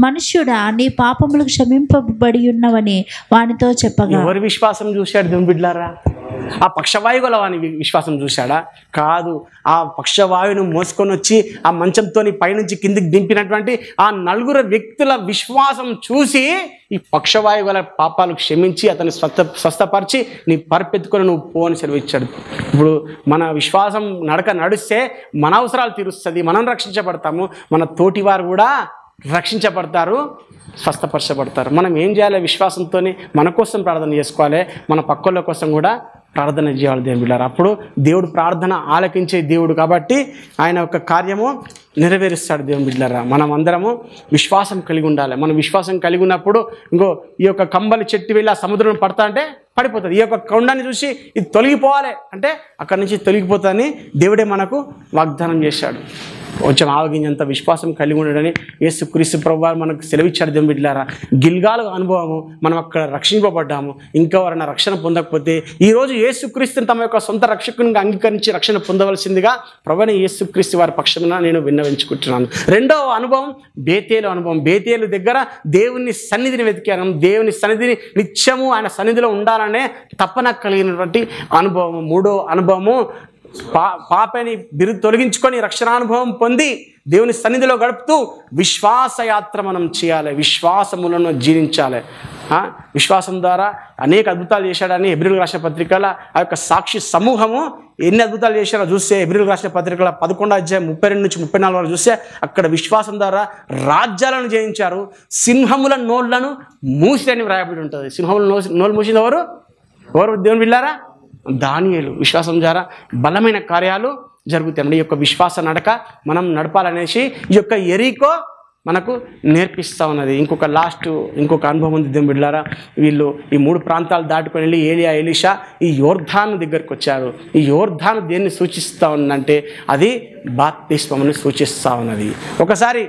మనుష్యుడా నీ పాపములకు క్షమింపబడి ఉన్నవని వానితో చెప్పగా. ఎవరి విశ్వాసం చూశాడు దేవుని బిడ్డలారా? ఆ పక్షవాయువు గల వాని విశ్వాసం చూశాడా? కాదు. ఆ పక్షవాయువును మోసుకొని వచ్చి ఆ మంచంతో పైనుంచి కిందికి దింపినటువంటి ఆ 4 వ్యక్తుల విశ్వాసం చూసి ఈ పక్షవాయువు గల పాపాలు క్షమించి అతన్ని స్వస్థపరిచి నీ పరిపెత్తుకొని నువ్వు పో అని సెలవిచ్చాడు. ఇప్పుడు మన విశ్వాసం నడిస్తే మన అవసరాలు తీరుస్తుంది, మనం రక్షించబడతాము, మన తోటివారు కూడా రక్షించబడతారు, స్వస్థపరచబడతారు. మనం ఏం చేయాలి? విశ్వాసంతో మన కోసం ప్రార్థన చేసుకోవాలి, మన పక్కల కోసం కూడా ప్రార్థన చేయాలి దేవుని బిడ్డలారా. అప్పుడు దేవుడు ప్రార్థన ఆలకించే దేవుడు కాబట్టి ఆయన యొక్క కార్యము నెరవేరుస్తాడు దేవుని బిడ్డలారా. మనం అందరము విశ్వాసం కలిగి ఉండాలి. మనం విశ్వాసం కలిగి ఉన్నప్పుడు ఈ యొక్క కంబలి చెట్టు వెళ్ళి ఆ సముద్రం పడతా అంటే పడిపోతుంది. ఈ యొక్క కొండని చూసి ఇది తొలగిపోవాలి అంటే అక్కడి నుంచి తొలగిపోతుందని దేవుడే మనకు వాగ్దానం చేశాడు. కొంచెం ఆవగింజంత విశ్వాసం కలిగి ఉండడని యేసుక్రీస్తు ప్రభువారు మనకు సెలవిచ్చాడు దేవుని బిడ్డలారా. గిల్గాలు అనుభవము, మనం అక్కడ రక్షింపబడ్డాము. ఇంకెవరైనా రక్షణ పొందకపోతే ఈరోజు యేసుక్రీస్తుని తమ యొక్క సొంత రక్షకునిగా అంగీకరించి రక్షణ పొందవలసిందిగా ప్రభువైన యేసుక్రీస్తు వారి పక్షమున నేను విన్నవించుకుంటున్నాను. 2వ అనుభవం బేతేలు అనుభవం. బేతేలు దగ్గర దేవుని సన్నిధిని వెతికాను. దేవుని సన్నిధిని నిత్యము ఆయన సన్నిధిలో ఉండాలనే తపన కలిగినటువంటి అనుభవము. 3వ అనుభవము పాపని బిరుదు తొలగించుకొని రక్షణానుభవం పొంది దేవుని సన్నిధిలో గడుపుతూ విశ్వాసయాత్ర మనం చేయాలి, విశ్వాసములను జీవించాలి. విశ్వాసం ద్వారా అనేక అద్భుతాలు చేశాడని హెబ్రీయులకు రాసిన పత్రికల ఆ యొక్క సాక్షి సమూహము ఎన్ని అద్భుతాలు చేశారో చూస్తే హెబ్రీయులకు రాసిన పత్రికల 11వ అధ్యాయం 32 నుంచి 34 వరకు చూస్తే అక్కడ విశ్వాసం ద్వారా రాజ్యాలను జయించారు, సింహముల నోళ్లను మూసిని వ్రాయబడి ఉంటుంది. సింహముల నోళ్ళు మూసింది ఎవరు? దేవుని బిడ్డలారా? దానియేలు. విశ్వాసం ద్వారా బలమైన కార్యాలు జరుగుతాయి. ఈ యొక్క విశ్వాస నడక మనం నడపాలనేసి ఈ యొక్క ఎరికో మనకు నేర్పిస్తూ ఉన్నది. ఇంకొక అనుభవం ఉంది దేవుని బిడ్డలారా. వీళ్ళు ఈ 3 ప్రాంతాలు దాటుకొని వెళ్ళి ఏలియా ఎలీషా ఈ యోర్ధాను దగ్గరికి వచ్చారు. ఈ యోర్ధాను దేన్ని సూచిస్తూ ఉందంటే అది బాప్తిస్మముని సూచిస్తూ ఉన్నది. ఒకసారి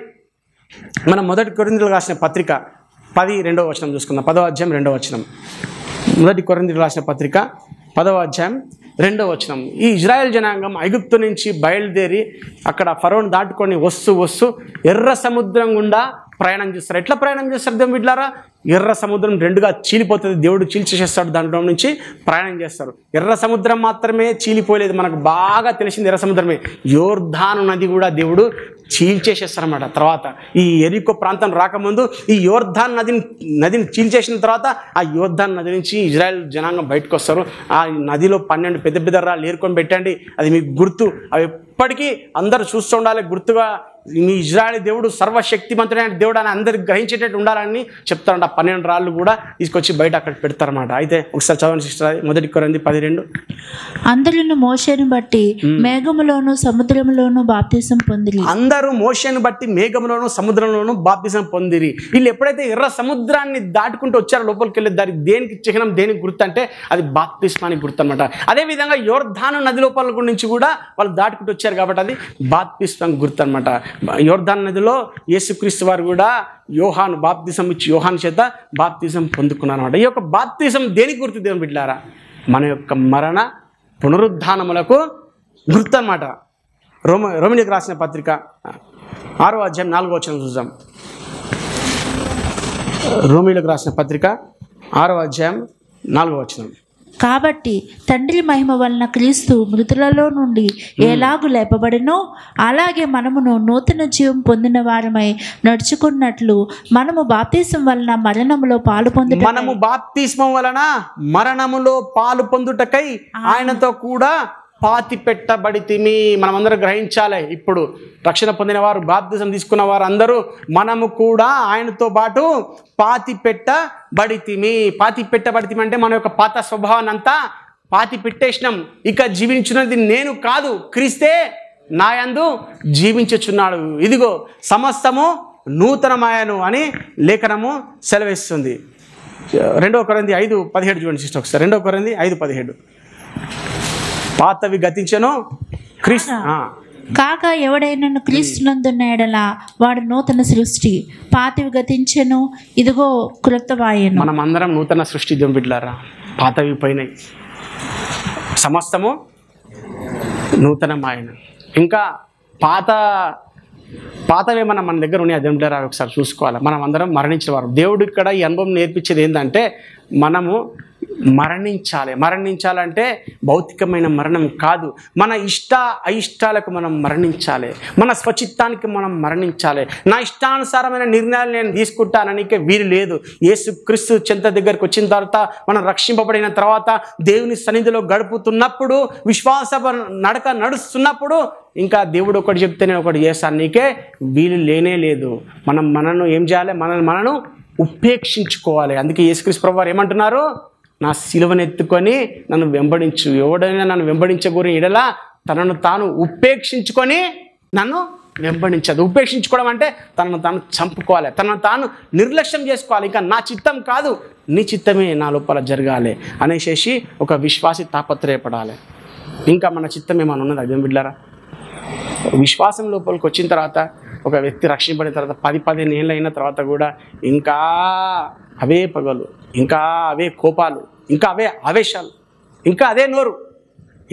మనం 1 కొరింథీయులకు రాసిన పత్రిక 10:2 వచనం చూసుకుందాం. 10వ అధ్యాయం 2వ వచనం. 1 కొరింథీయులకు రాసిన పత్రిక 10వ అధ్యాయం 2వ వచనం. ఈ ఇజ్రాయెల్ జనాంగం ఐగుప్తు నుంచి బయలుదేరి అక్కడ ఫరోను దాటుకొని వస్తూ ఎర్ర సముద్రం గుండా ప్రయాణం చేస్తారు. ఎట్లా ప్రయాణం చేస్తారు దేవుని బిడ్డలారా? ఎర్ర సముద్రం 2గా చీలిపోతుంది, దేవుడు చీల్చేసేస్తాడు, దాంట్లో నుంచి ప్రయాణం చేస్తారు. ఎర్ర సముద్రం మాత్రమే చీలిపోలేదు, మనకు బాగా తెలిసింది ఎర్ర సముద్రమే. యోర్ధాను నది కూడా దేవుడు చీల్చేసేస్తారన్నమాట. తర్వాత ఈ ఎరికో ప్రాంతం రాకముందు ఈ యోర్ధాన్ నదిని చీల్చేసిన తర్వాత ఆ యోర్ధాన్ నది నుంచి ఇజ్రాయెల్ జనాంగం బయటకు వస్తారు. ఆ నదిలో 12 పెద్ద రాళ్ళు ఏరుకొని పెట్టండి, అది మీకు గుర్తు. అవి ఎప్పటికీ అందరూ చూస్తూ ఉండాలి, గుర్తుగా మీ ఇజ్రాయెల్ దేవుడు సర్వశక్తిమంతుడైన దేవుడు అని అందరికి గ్రహించేటట్టు ఉండాలని చెప్తారంట. 12 రాళ్ళు కూడా తీసుకొచ్చి బయట అక్కడ పెడతారన్నమాట. అయితే ఒకసారి చదవండి సిస్టర్, 1 కొరింథీ 10:2. అందరూ మోషేను బట్టి మేఘములోను సముద్రములోను బాప్తిసం పొందిరి. అందరూ మోషేను బట్టి మేఘములోను సముద్రంలోను బాప్తిసం పొందిరి. వీళ్ళు ఎప్పుడైతే ఎర్ర సముద్రాన్ని దాటుకుంటూ వచ్చారో లోపలికి వెళ్ళి దానికి దేనికి చిహ్నం, దేనికి గుర్తు అంటే అది బాప్తిస్మానికి గుర్తు అనమాట. అదేవిధంగా యోర్ధాను నది లోపల నుంచి కూడా వాళ్ళు దాటుకుంటూ వచ్చారు కాబట్టి అది బాప్తిస్మానికి గుర్తు అనమాట. యోర్ధాను నదిలో యేసుక్రీస్తు వారు కూడా యోహాను బాప్తిసం ఇచ్చి యోహాను చేత బాప్తిసం పొందుకున్నారు అనమాట. ఈ యొక్క బాప్తిసం దేనికి గుర్తు దేవుని బిడ్డలారా? మన యొక్క మరణ పునరుద్ధానములకు గుర్తు అనమాట. రోమీయులకు రాసిన పత్రిక 6వ అధ్యాయం 4వ వచనం చూద్దాం. రోమీయులకు రాసిన పత్రిక 6వ అధ్యాయం 4వ వచనం. కాబట్టి తండ్రి మహిమ వలన క్రీస్తు మృతులలో నుండి ఎలాగు లేపబడినో అలాగే మనమును నూతన జీవం పొందిన వారమై నడుచుకున్నట్లు మనము బాప్తిసం వలన మరణములో పాలు పొందుటకై ఆయనతో కూడా పాతి పెట్టబడితిమి. మనమందరం గ్రహించాలి. ఇప్పుడు రక్షణ పొందిన వారు, బాప్తిసం తీసుకున్న వారు అందరూ మనము కూడా ఆయనతో పాటు పాతి పెట్టబడితిమి. పాతి పెట్టబడితిమి అంటే మన యొక్క పాత స్వభావాన్ని అంతా పాతి పెట్టేసినాం. ఇక జీవించున్నది నేను కాదు, క్రీస్తే నాయందు జీవించుచున్నాడు. ఇదిగో సమస్తము నూతనమాయను అని లేఖనము సెలవిస్తుంది. 2 కొరింథీ 5:17 చూడండి సిస్టర్ ఒకసారి. 2 కొరింథీ 5:17. పాతవి గతించెను క్రీస్తు కాగా ఎవడైనా క్రీస్తునందున్న ఎడల వాడు నూతన సృష్టి, పాతవి గతించెను ఇదిగో కృతమాయెను. మనం అందరం నూతన సృష్టి దేవుని బిడ్డలారా. పాతవి పోయినాయి, సమస్తము నూతనమాయను. ఇంకా పాతవేమన్నా మన దగ్గర ఉన్నాయి దేవుని బిడ్డలారా, ఒకసారి చూసుకోవాలి. మనం అందరం మరణించిన వారు. దేవుడు ఇక్కడ ఈ అనుభవం నేర్పించేది ఏంటంటే మనము మరణించాలంటే భౌతికమైన మరణం కాదు, మన అయిష్టాలకు మనం మరణించాలి, మన స్వచిత్తానికి మనం మరణించాలి. నా ఇష్టానుసారమైన నిర్ణయాలు నేను తీసుకుంటాననికే వీలు లేదు. యేసుక్రీస్తు చెంత దగ్గరికి వచ్చిన తర్వాత, మనం రక్షింపబడిన తర్వాత, దేవుని సన్నిధిలో గడుపుతున్నప్పుడు, విశ్వాస నడక నడుస్తున్నప్పుడు ఇంకా దేవుడు ఒకటి చెప్తే నేను ఒకటి చేస్తాను నీకే వీలు లేనే లేదు. మనను ఏం చేయాలి? మనను ఉపేక్షించుకోవాలి. అందుకే యేసుక్రీస్తు ప్రభువారు ఏమంటున్నారు? నా సిలువను ఎత్తుకొని నన్ను వెంబడించు. ఎవడైనా నన్ను వెంబడించగోరిన ఎడల తనను తాను ఉపేక్షించుకొని నన్ను వెంబడించదు. ఉపేక్షించుకోవడం అంటే తనను తాను చంపుకోవాలి, తనను తాను నిర్లక్ష్యం చేసుకోవాలి. ఇంకా నా చిత్తం కాదు, నీ చిత్తమే నా లోపల జరగాలి అనేసి ఒక విశ్వాసి తాపత్రయపడాలి. ఇంకా మన చిత్తం ఏమైనా ఉన్నది అదేం బిడ్డారా? విశ్వాసం లోపలికి వచ్చిన తర్వాత, ఒక వ్యక్తి రక్షింపడిన తర్వాత 10-15 ఏళ్ళు అయిన తర్వాత కూడా ఇంకా అవే పగలు, ఇంకా అవే కోపాలు, ఇంకా అవే ఆవేశాలు, ఇంకా అదే నోరు,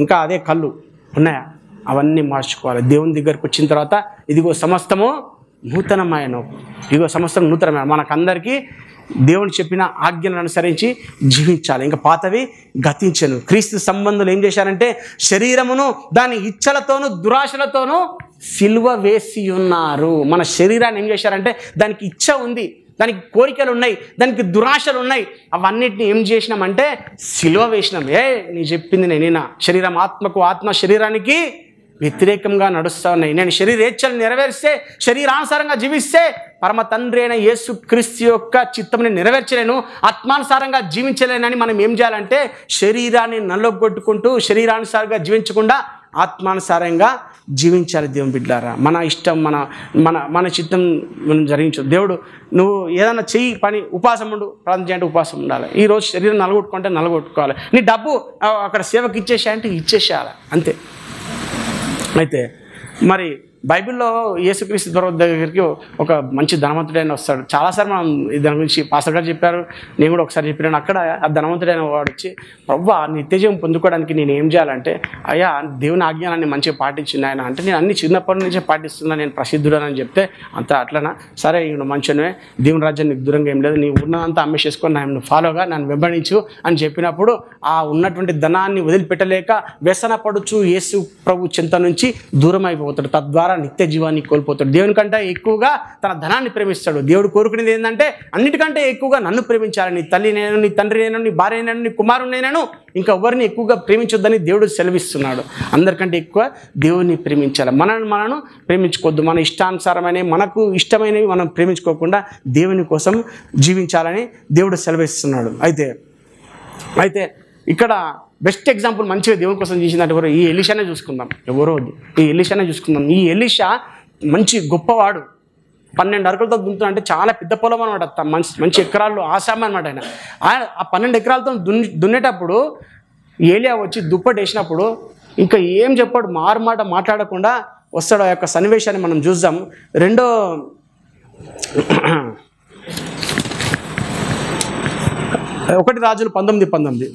ఇంకా అదే కళ్ళు ఉన్నాయా? అవన్నీ మార్చుకోవాలి. దేవుని దగ్గరకు వచ్చిన తర్వాత ఇదిగో సమస్తము నూతనమైన, ఇదిగో సమస్తం నూతనమైన. మనకందరికీ దేవుడు చెప్పిన ఆజ్ఞలను అనుసరించి జీవించాలి. ఇంకా పాతవి గతించను. క్రీస్తు సంబంధులు ఏం చేశారంటే శరీరమును దాని ఇచ్చలతోనూ దురాశలతోనూ సిలువ వేసి ఉన్నారు. మన శరీరాన్ని ఏం చేశారంటే దానికి ఇచ్చ ఉంది, దానికి కోరికలు ఉన్నాయి, దానికి దురాశలు ఉన్నాయి. అవన్నిటిని ఏం చేసినామంటే సిలువ వేసినాం. నీ చెప్పింది నేనేనా? శరీరం ఆత్మకు, ఆత్మ శరీరానికి వ్యతిరేకంగా నడుస్తూ ఉన్నాయి. నేను శరీరేచ్ఛలు నెరవేరిస్తే, శరీరానుసారంగా జీవిస్తే పరమ తండ్రి అయిన యేసు క్రీస్తు యొక్క చిత్తంని నెరవేర్చలేను, ఆత్మానుసారంగా జీవించలేనని మనం ఏం చేయాలంటే శరీరాన్ని నల్లగొట్టుకుంటూ శరీరానుసారంగా జీవించకుండా ఆత్మానుసారంగా జీవించాలి. దేవుని బిడ్డలారా, మన ఇష్టం మన మన మన చిత్తం మనం జరిగించు. దేవుడు నువ్వు ఏదైనా చెయ్యి పని, ఉపాసం ఉండు, ప్రార్థన చేయంటే ఉపాసం ఉండాలి. ఈరోజు శరీరం నలగొట్టుకుంటే నలగొట్టుకోవాలి. నీ డబ్బు అక్కడ సేవకి ఇచ్చేసాయంటే ఇచ్చేసేయాలి, అంతే. అయితే మరి బైబిల్లో యేసుక్రీస్తు దగ్గరికి ఒక మంచి ధనవంతుడైన వస్తాడు. చాలాసార్లు మనం దాని గురించి పాస్టర్ గారు చెప్పారు, నేను కూడా ఒకసారి చెప్పాను. అక్కడ ఆ ధనవంతుడైన వాడు వచ్చి, ప్రభువా నిత్యజీవం పొందుకోవడానికి నేను ఏం చేయాలంటే, అయ్యా దేవుని ఆజ్ఞానాన్ని మంచిగా పాటించింది ఆయన అంటే, నేను అన్ని చిన్నప్పటి నుంచే పాటిస్తున్నా, నేను ప్రసిద్ధుడని చెప్తే, అంత అట్లనా, సరే నువ్వు మంచిగానే, దేవుని రాజ్యాన్ని నీకు దూరంగా ఏం లేదు, నీ ఉన్నదంతా అమ్మేసేసుకొని నన్ను ఫాలోగా నన్ను వెంబడించు అని చెప్పినప్పుడు ఆ ఉన్నటువంటి ధనాన్ని వదిలిపెట్టలేక వ్యసన పడుచు యేసు ప్రభు చింత నుంచి దూరం అయిపోతాడు. తద్వారా నిత్య జీవాన్ని కోల్పోతాడు. దేవుని కంటే ఎక్కువగా తన ధనాన్ని ప్రేమిస్తాడు. దేవుడు కోరుకునేది ఏంటంటే అన్నిటికంటే ఎక్కువగా నన్ను ప్రేమించాలి, నీ తల్లి నేను, నీ తండ్రి నేను, నీ భార్య నేను, నీ కుమారుడు ఇంకా ఎవరిని ఎక్కువగా ప్రేమించొద్దని దేవుడు సెలవిస్తున్నాడు. అందరికంటే ఎక్కువ దేవుని ప్రేమించాలి. మనను ప్రేమించుకోవద్దు. మన ఇష్టానుసారమైన మనకు ఇష్టమైనవి మనం ప్రేమించుకోకుండా దేవుని కోసం జీవించాలని దేవుడు సెలవిస్తున్నాడు. అయితే ఇక్కడ బెస్ట్ ఎగ్జాంపుల్ మంచిగా దేవుని కోసం చేసిందంటే ఎవరు? ఈ ఎలీషానే చూసుకుందాం. ఎవరో ఈ ఎలీషానే చూసుకుందాం. ఈ ఎలీషా మంచి గొప్పవాడు. 12 అరకులతో దున్నుతాడు. చాలా పెద్ద పొలం అనమాట, మంచి ఎకరాల్లో ఆసామ అనమాట. ఆయన ఆ 12 ఎకరాలతో దున్నేటప్పుడు ఏలియా వచ్చి దుప్పటి వేసినప్పుడు ఇంకా ఏం చెప్పాడు, మాట మాట్లాడకుండా వస్తాడు. ఆ యొక్క సన్నివేశాన్ని మనం చూద్దాం. 1 రాజులు 19:19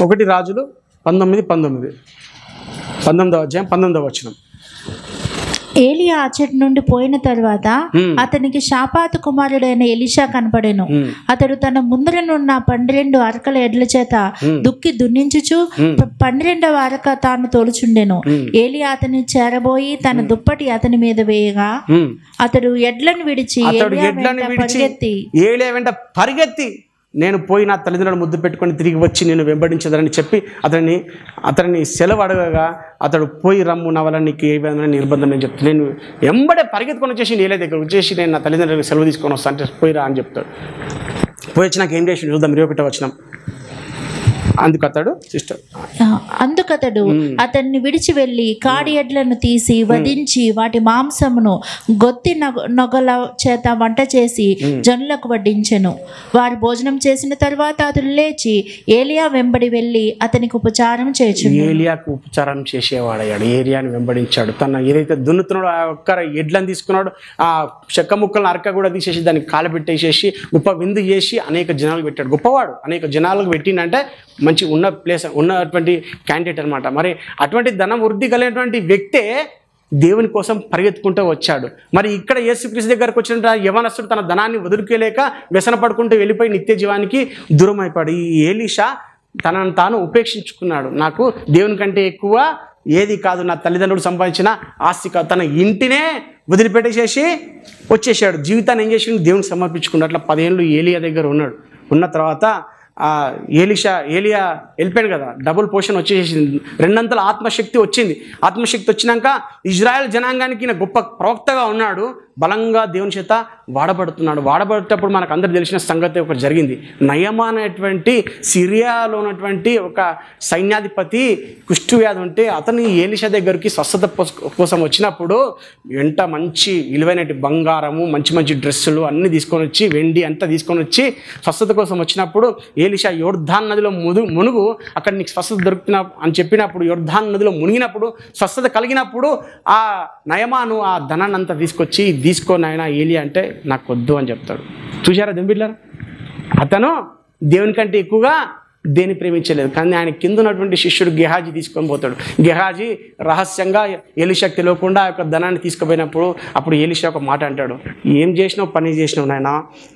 1 రాజులు 19:19 19వ అధ్యాయం 19వ వచనం. ఏలియా అచ్చటి నుండి పోయిన తర్వాత అతనికి షాపాతు కుమారుడైన ఎలీషా కనపడెను. అతడు తన ముందరనున్న 12 అరకల ఎడ్ల చేత దుక్కి దున్నించుచు 12వ అరక తాను తోలుచుండెను. ఏలియా అతని చేరబోయి తన దుప్పటి అతని మీద వేయగా అతడు ఎడ్లను విడిచి ఏలియా వెంట పరిగెత్తి నేను పోయి నా తల్లిదండ్రులను ముద్దు పెట్టుకొని తిరిగి వచ్చి నేను వెంబడించదని చెప్పి అతన్ని సెలవు అడగగా అతడు పోయి రమ్ము నా వల్ల నీకు ఏ విధమైన నిర్బంధం నేను చెప్తాను. నేను వెంబడే పరిగెత్తుకొని వచ్చేసి నీళ్ళ దగ్గర వచ్చేసి నేను నా తల్లిదండ్రులకు సెలవు తీసుకొని వస్తాను అంటే పోయిరా అని చెప్తాడు. పోయి వచ్చి నాకు ఏం చేసి చూద్దాం 21వ వచనం. అందుకతడు అతన్ని విడిచి వెళ్ళి కాడి ఎడ్లను తీసి వధించి వాటి మాంసమును గొత్తి నొగల చేత వంట చేసి జనులకు వడ్డించెను. వారు భోజనం చేసిన తర్వాత అతడు లేచి ఏలియా వెంబడి వెళ్ళి అతనికి ఉపచారం చేయుచుండెను. ఏలియాకు ఉపచారం చేసేవాడయ్యాడు. ఏలియాని వెంబడించాడు. తన ఏదైతే దున్నుతున్నాడో ఆ ఒక్క ఎడ్లను తీసుకున్నాడు, ఆ చెక్క ముక్కలను అరక కూడా తీసేసి దానికి కాలబెట్టేసేసి గొప్ప విందు చేసి అనేక జనాలకు పెట్టాడు. గొప్పవాడు. అనేక జనాలకు పెట్టిందంటే మంచి ఉన్నటువంటి క్యాండిడేట్ అనమాట. మరి అటువంటి ధనం వృద్ధి కలిగినటువంటి వ్యక్తే దేవుని కోసం పరిగెత్తుకుంటూ వచ్చాడు. మరి ఇక్కడ యేసుక్రీస్తు దగ్గరకు వచ్చిన యవనస్తుడు తన ధనాన్ని వదులుకోలేక వ్యసన పడుకుంటూ వెళ్ళిపోయి నిత్య జీవానికి దూరం అయిపోయాడు. ఈ ఎలీషా తనను తాను ఉపేక్షించుకున్నాడు. నాకు దేవుని కంటే ఎక్కువ ఏది కాదు, నా తల్లిదండ్రులు సంపాదించిన ఆస్తి కాదు, తన ఇంటినే వదిలిపెట్టేసేసి వచ్చేసాడు. జీవితాన్ని ఏం చేసి దేవునికి సమర్పించుకున్నాడు. అట్లా 10 ఏళ్ళు ఏలియా దగ్గర ఉన్నాడు. ఉన్న తర్వాత ఏలియా వెళ్ళిపోయాడు కదా, డబుల్ పోషన్ వచ్చేసింది, 2 అంతల ఆత్మశక్తి వచ్చింది. ఆత్మశక్తి వచ్చినాక ఇజ్రాయెల్ జనాంగానికి ఈయన గొప్ప ప్రవక్తగా ఉన్నాడు. బలంగా దేవుని చేత వాడబడుతున్నాడు. వాడబడేటప్పుడు మనకు అందరు తెలిసిన సంగతి ఒకటి జరిగింది. నయమా అనేటువంటి సిరియాలో ఉన్నటువంటి ఒక సైన్యాధిపతి కుష్ఠవ్యాధి ఉంటే అతని ఎలీషా దగ్గరికి స్వస్థత కోసం వచ్చినప్పుడు వెంట మంచి విలువైన బంగారము, మంచి డ్రెస్సులు అన్నీ తీసుకొని వచ్చి, వెండి అంతా తీసుకొని వచ్చి స్వస్థత కోసం వచ్చినప్పుడు ఎలీషా యోర్దాన్ నదిలో మునుగు, అక్కడ నీకు స్వస్థత దొరుకుతున్నా అని చెప్పినప్పుడు యోర్దాన్ నదిలో మునిగినప్పుడు స్వస్థత కలిగినప్పుడు ఆ నయమాను ఆ ధనాన్ని అంతా తీసుకొని ఆయన ఏలియా అంటే నాకు వద్దు అని చెప్తాడు. చూశారా దెంబిళ్ళారా? అతను దేవుని కంటే ఎక్కువగా దేని ప్రేమించలేదు. కానీ ఆయన కింద ఉన్నటువంటి శిష్యుడు గెహాజీ తీసుకొని పోతాడు. గెహాజీ రహస్యంగా ఎలీషాకు తెలియకుండా ఆ యొక్క ధనాన్ని తీసుకుపోయినప్పుడు అప్పుడు ఎలీషా ఒక మాట అంటాడు, ఏం చేసినావు, పని చేసినావు నాయన,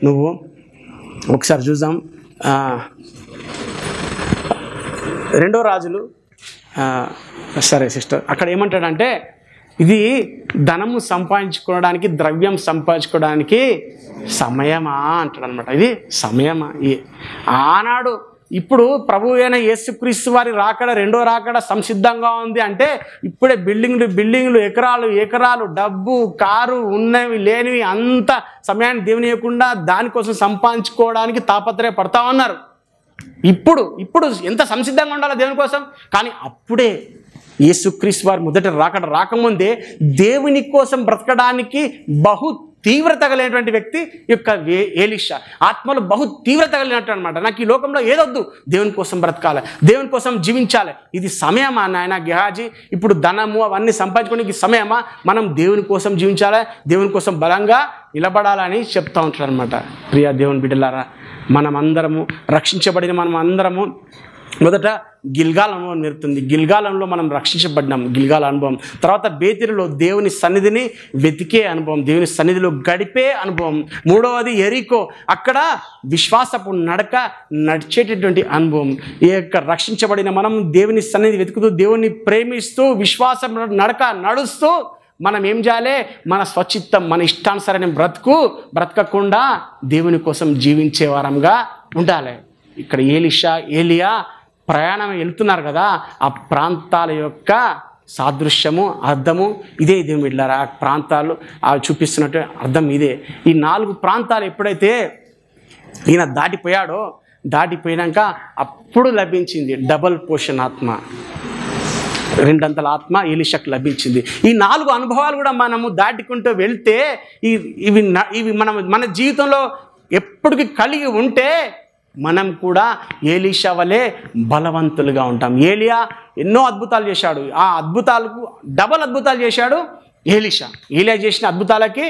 నువ్వు ఒకసారి చూద్దాం. 2 రాజులు సరే సిస్టర్, అక్కడ ఏమంటాడంటే ఇది ధనము సంపాదించుకోవడానికి, ద్రవ్యం సంపాదించుకోవడానికి సమయమా అంటాడు అనమాట. ఇది సమయమా? ఆనాడు ఇప్పుడు ప్రభు అయిన యేసుక్రీస్తు వారి రాకడ, 2వ రాకడ సంసిద్ధంగా ఉంది అంటే ఇప్పుడే బిల్డింగ్లు ఎకరాలు డబ్బు, కారు, ఉన్నవి లేనివి అంత సమయాన్ని దేవుని ఇవ్వకుండా దానికోసం సంపాదించుకోవడానికి తాపత్రయపడతా ఉన్నారు. ఇప్పుడు ఎంత సంసిద్ధంగా ఉండాలో దేవుని కోసం. కానీ అప్పుడే యేసుక్రీస్తు వారి మొదట రాకడ రాకముందే దేవుని కోసం బ్రతకడానికి బహు తీవ్రత కలిగినటువంటి వ్యక్తి యొక్క ఎలీషా. ఆత్మలో బహు తీవ్రత కలిగినట్టు అనమాట. నాకు ఈ లోకంలో ఏదొద్దు, దేవుని కోసం బ్రతకాలి, దేవుని కోసం జీవించాలి. ఇది సమయమా నాయన గెహాజీ? ఇప్పుడు ధనము అవన్నీ సంపాదించుకోవడానికి సమయమా? మనం దేవుని కోసం జీవించాలి, దేవుని కోసం బలంగా నిలబడాలని చెప్తా ఉంటారు అనమాట. ప్రియ దేవుని బిడ్డలారా, మనమందరము రక్షించబడిన మనమందరము మొదట గిల్గాల్ అనుభవం నేర్పుతుంది. గిల్గాలంలో మనం రక్షించబడినాం, గిల్గాల్ అనుభవం. తర్వాత బేతేలులో దేవుని సన్నిధిని వెతికే అనుభవం, దేవుని సన్నిధిలో గడిపే అనుభవం. 3వది ఎరికో, అక్కడ విశ్వాసపు నడక నడిచేటటువంటి అనుభవం. ఈ యొక్క రక్షించబడిన మనం దేవుని సన్నిధి వెతుకుతూ, దేవుని ప్రేమిస్తూ, విశ్వాసం నడక నడుస్తూ మనం ఏం చేయాలి? మన స్వచిత్తం, మన ఇష్టానుసరైన బ్రతకకుండా దేవుని కోసం జీవించే వారంగా ఉండాలి. ఇక్కడ ఏలియా ప్రయాణం వెళ్తున్నారు కదా, ఆ ప్రాంతాల యొక్క సాదృశ్యము, అర్థము ఇదే. దేవుని బిడ్డలారా, ఆ ప్రాంతాలు అవి చూపిస్తున్నట్టు అర్థం ఇదే. ఈ 4 ప్రాంతాలు ఎప్పుడైతే ఈయన దాటిపోయాక అప్పుడు లభించింది డబల్ పోషన్ ఆత్మ, 2 అంతల ఆత్మ ఎలీషాకు లభించింది. ఈ 4 అనుభవాలు కూడా మనము దాటుకుంటూ వెళ్తే ఇవి మన జీవితంలో ఎప్పటికీ కలిగి ఉంటే మనం కూడా ఏలీషా వలె బలవంతులుగా ఉంటాం. ఏలియా ఎన్నో అద్భుతాలు చేశాడు, ఆ అద్భుతాలకు డబల్ అద్భుతాలు చేశాడు ఏలియా చేసిన అద్భుతాలకి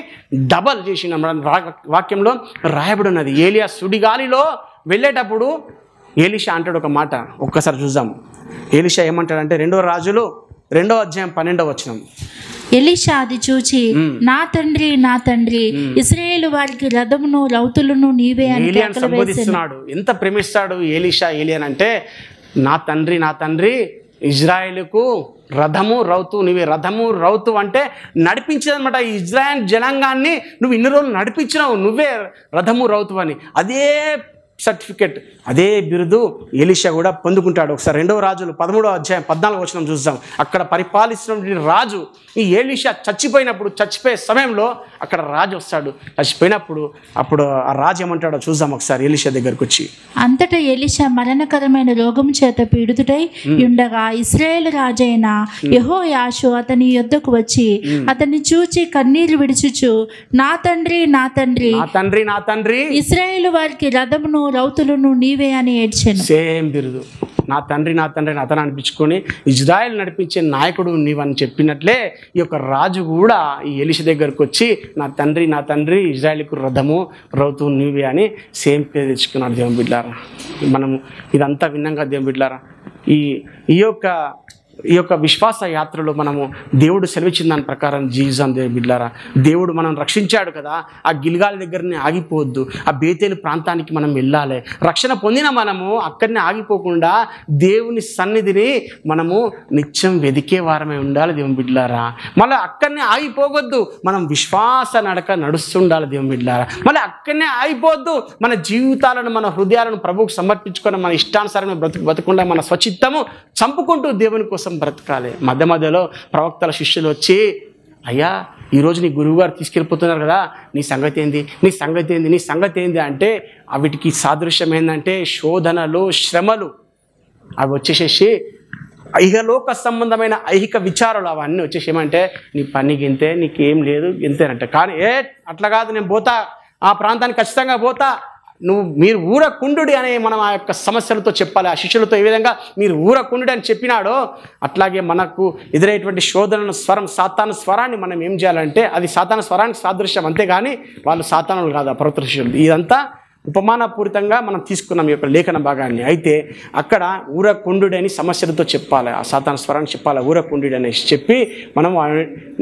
డబల్ చేసిన వాక్యంలో రాయబడి ఉన్నది. ఏలియా సుడిగాలిలో వెళ్ళేటప్పుడు ఏలీషా అంటాడు ఒక మాట, ఒక్కసారి చూద్దాం. ఏలీషా ఏమంటాడంటే 2వ రాజులు 2వ అధ్యాయం 12వ వచనం. ఎలీషా అది చూచి, నా తండ్రి, ఇశ్రాయేలు వారికి రథమును రౌతులను నీవే అని సంబోధిస్తున్నాడు. ఎంత ప్రేమిస్తాడు ఏలియా అంటే, నా తండ్రి, ఇజ్రాయేలుకు రథము రౌతు నీవే. రథము రౌతు అంటే నడిపించేదనమాట. ఈ ఇజ్రాయేల్ జనాంగాన్ని నువ్వు ఇన్ని రోజులు నడిపించినావు, నువ్వే రథము రౌతు అని. అదే సర్టిఫికెట్, అదే బిరుదు ఎలీషా కూడా పొందుకుంటాడు. ఒకసారి 2వ రాజులు 13వ అధ్యాయం 14వ వచనం చూద్దాం. అక్కడ పరిపాలిస్తున్న రాజు, ఈ ఎలీషా చచ్చిపోయే సమయంలో అక్కడ రాజు వస్తాడు. చచ్చిపోయినప్పుడు అప్పుడు ఆ రాజు ఏమంటాడో చూద్దాం ఒకసారి ఎలీషా దగ్గరకు వచ్చి. అంతటా ఎలీషా మరణకరమైన రోగం చేత పీడితుడై ఉండగా ఇశ్రాయేలు రాజైన యెహోయాషు అతని యొద్దకు వచ్చి అతన్ని చూచి కన్నీరు విడిచుచు, నా తండ్రి, ఇశ్రాయేలు వారికి రథమును రౌతులను నీవే అని ఏడ్చాను. సేమ్ బిరుదు, నా తండ్రి అతను అనిపించుకొని ఇజ్రాయెల్ నడిపించే నాయకుడు నీవని చెప్పినట్లే ఈ యొక్క రాజు కూడా ఈ ఎలీషా దగ్గరకు వచ్చి నా తండ్రి ఇజ్రాయెల్కు రథము రౌతు నీవే అని సేమ్ పేరు తెచ్చుకున్నాడు. దేవుని బిడ్డలారా, మనము ఇదంతా విన్నాక దేవుని బిడ్డలారా, ఈ యొక్క విశ్వాస యాత్రలో మనము దేవుడు సెలవిచ్చిన దాని ప్రకారం జీవిస్తాం. దేవుని బిడ్డలారా, దేవుడు మనం రక్షించాడు కదా, ఆ గిల్గాల్ దగ్గరనే ఆగిపోవద్దు, ఆ బేతేలు ప్రాంతానికి మనం వెళ్ళాలి. రక్షణ పొందిన మనము అక్కడనే ఆగిపోకుండా దేవుని సన్నిధిని మనము నిత్యం వెదికే వారమే ఉండాలి. దేవుని బిడ్డలారా, మళ్ళీ అక్కడనే ఆగిపోవద్దు, మనం విశ్వాస నడక నడుస్తుండాలి. దేవుని బిడ్డలారా, మళ్ళీ అక్కడనే ఆగిపోవద్దు. మన జీవితాలను, మన హృదయాలను ప్రభువుకు సమర్పించుకొని మన ఇష్టానుసారమైన బతుకుండా మన స్వచిత్తము చంపుకుంటూ దేవుని కోసం బ్రతకాలి. మధ్యలో ప్రవక్తల శిష్యులు వచ్చి, అయ్యా ఈరోజు నీ గురువుగారు తీసుకెళ్ళిపోతున్నారు కదా, నీ సంగతి ఏంది అంటే వీటికి సాదృశ్యం ఏంటంటే శోధనలు, శ్రమలు అవి వచ్చేసేసి ఇహలోక సంబంధమైన ఐహిక విచారాలు అవన్నీ వచ్చేసి ఏమంటే నీ పనికి ఇంతే, నీకేం లేదు ఇంతేనంటే. కానీ అట్లా కాదు, నేను పోతా, ఆ ప్రాంతానికి ఖచ్చితంగా పోతా, మీరు ఊరకుండుడి అనే మనం ఆ యొక్క సమస్యలతో చెప్పాలి. ఆ శిష్యులతో ఏ విధంగా మీరు ఊరకుండుడి అని చెప్పినాడో అట్లాగే మనకు ఎదురయ్యేటువంటి శోధనను సాతాను స్వరాన్ని మనం ఏం చేయాలంటే, అది సాతాను స్వరానికి సాదృశ్యం, అంతేగాని వాళ్ళు సాతానులు కాదు, ఆ పవిత్ర శిష్యులు. ఇదంతా ఉపమానపూరితంగా మనం తీసుకున్నాం ఈ యొక్క లేఖన భాగాన్ని. అయితే అక్కడ ఊరకుండుడని సమస్యలతో చెప్పాలి, ఆ సాతాను స్వరాన్ని చెప్పాలి, ఊరకుండుడు అనేసి చెప్పి మనం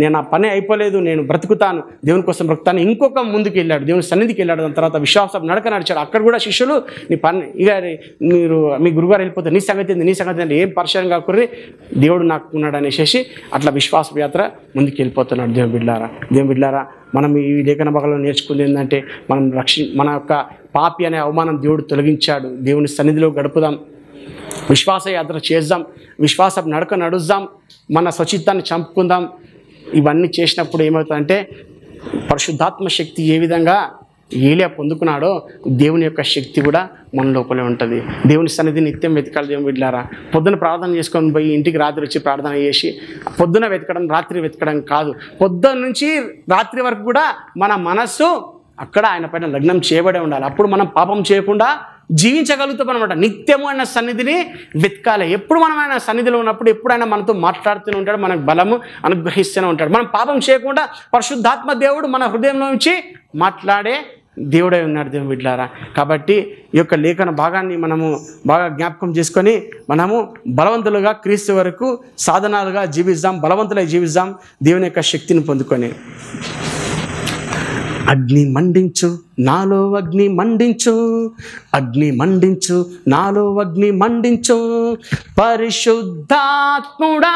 నేను నా పని అయిపోలేదు, నేను బ్రతుకుతాను, దేవుని కోసం బ్రతుకుతాను, ఇంకొక ముందుకు వెళ్ళాడు, దేవుని సన్నిధికి వెళ్ళాడు. దాని తర్వాత విశ్వాసం నడక నడిచాడు. అక్కడ కూడా శిష్యులు నీ పని ఇక మీరు మీ గురుగారు వెళ్ళిపోతే నీ సంగతి ఏంది, నీ సంగతి ఏంటి, ఏం పరిచయం కాకుర్రి, దేవుడు నాకు ఉన్నాడు అనేసి అట్లా విశ్వాస యాత్ర ముందుకు వెళ్ళిపోతున్నాడు. దేవుని బిడ్డలారా మనం ఈ లేఖన భాగంలో నేర్చుకుంది ఏంటంటే మన యొక్క పాపి అనే అవమానం దేవుడు తొలగించాడు. దేవుని సన్నిధిలో గడుపుదాం, విశ్వాస యాత్ర చేద్దాం, విశ్వాస నడక నడుద్దాం, మన స్వచిత్తాన్ని చంపుకుందాం. ఇవన్నీ చేసినప్పుడు ఏమవుతుందంటే పరిశుద్ధాత్మ శక్తి ఏ విధంగా ఏలియా పొందుకున్నాడో దేవుని యొక్క శక్తి కూడా మన లోపలే ఉంటుంది. దేవుని సన్నిధి నిత్యం వెతకాలి. దేవుని బిడ్డలారా పొద్దున ప్రార్థన చేసుకొని పోయి ఇంటికి రాత్రి వచ్చి ప్రార్థన చేసి పొద్దున వెతకడం రాత్రి వెతకడం కాదు, పొద్దున్న నుంచి రాత్రి వరకు కూడా మన మనస్సు అక్కడ ఆయన పైన లగ్నం చేయబడే ఉండాలి. అప్పుడు మనం పాపం చేయకుండా జీవించగలుగుతాం అనమాట. నిత్యము ఆయన సన్నిధిని వెతకాలి. ఎప్పుడు మనం ఆయన సన్నిధిలో ఉన్నప్పుడు ఎప్పుడైనా మనతో మాట్లాడుతూనే ఉంటాడు, మనకు బలము అనుగ్రహిస్తూనే ఉంటాడు. మనం పాపం చేయకుండా పరిశుద్ధాత్మ దేవుడు మన హృదయంలో నుంచి మాట్లాడే దేవుడై ఉన్నాడు. దేవుని బిడ్డలారా కాబట్టి ఈ యొక్క లేఖన భాగాన్ని మనము బాగా జ్ఞాపకం చేసుకొని మనము బలవంతులుగా క్రీస్తు వరకు సాధనాలుగా జీవిద్దాం, బలవంతులై జీవిద్దాం, దేవుని యొక్క శక్తిని పొందుకొని. అగ్ని మండించు నాలో అగ్ని మండించు, అగ్ని మండించు నాలో అగ్ని మండించు, పరిశుద్ధాత్ముడా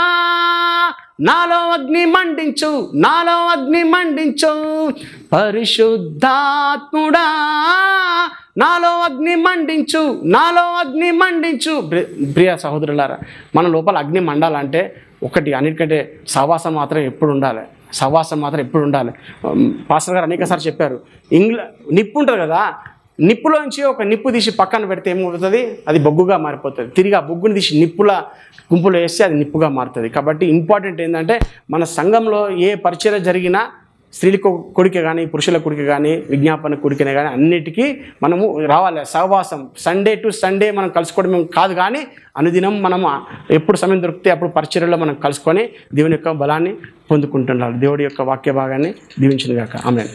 నాలో అగ్ని మండించు, నాలో అగ్ని మండించు, పరిశుద్ధాత్ముడా నాలో అగ్ని మండించు, నాలో అగ్ని మండించు. ప్రియ సహోదరులారా మన లోపల అగ్ని మండాలంటే ఒకటి, అన్నిటికంటే సహవాసం మాత్రం ఎప్పుడు ఉండాలి, సహవాసం మాత్రం ఎప్పుడు ఉండాలి. పాస్టర్ గారు అనేకసార్లు చెప్పారు, నిప్పు ఉంటుంది కదా, నిప్పులోంచి ఒక నిప్పు తీసి పక్కన పెడితే ఏమవుతుంది, అది బొగ్గుగా మారిపోతుంది. తిరిగి ఆ బొగ్గుని తీసి నిప్పుల గుంపులో వేస్తే అది నిప్పుగా మారుతుంది. కాబట్టి ఇంపార్టెంట్ ఏంటంటే మన సంఘంలో ఏ పరిచర్య జరిగినా స్త్రీల కొడుకే కానీ పురుషుల కొడుకే కానీ విజ్ఞాపన కొడుకునే కానీ అన్నిటికీ మనము రావాలి. సహవాసం సండే టు సండే మనం కలుసుకోవడం కాదు, కానీ అనుదినం మనము ఎప్పుడు సమయం దొరికితే అప్పుడు పరిచర్యలో మనం కలుసుకొని దేవుని యొక్క బలాన్ని పొందుకుంటున్నారు. దేవుడి యొక్క వాక్య భాగాన్ని దీవించును గాక. ఆమేన్.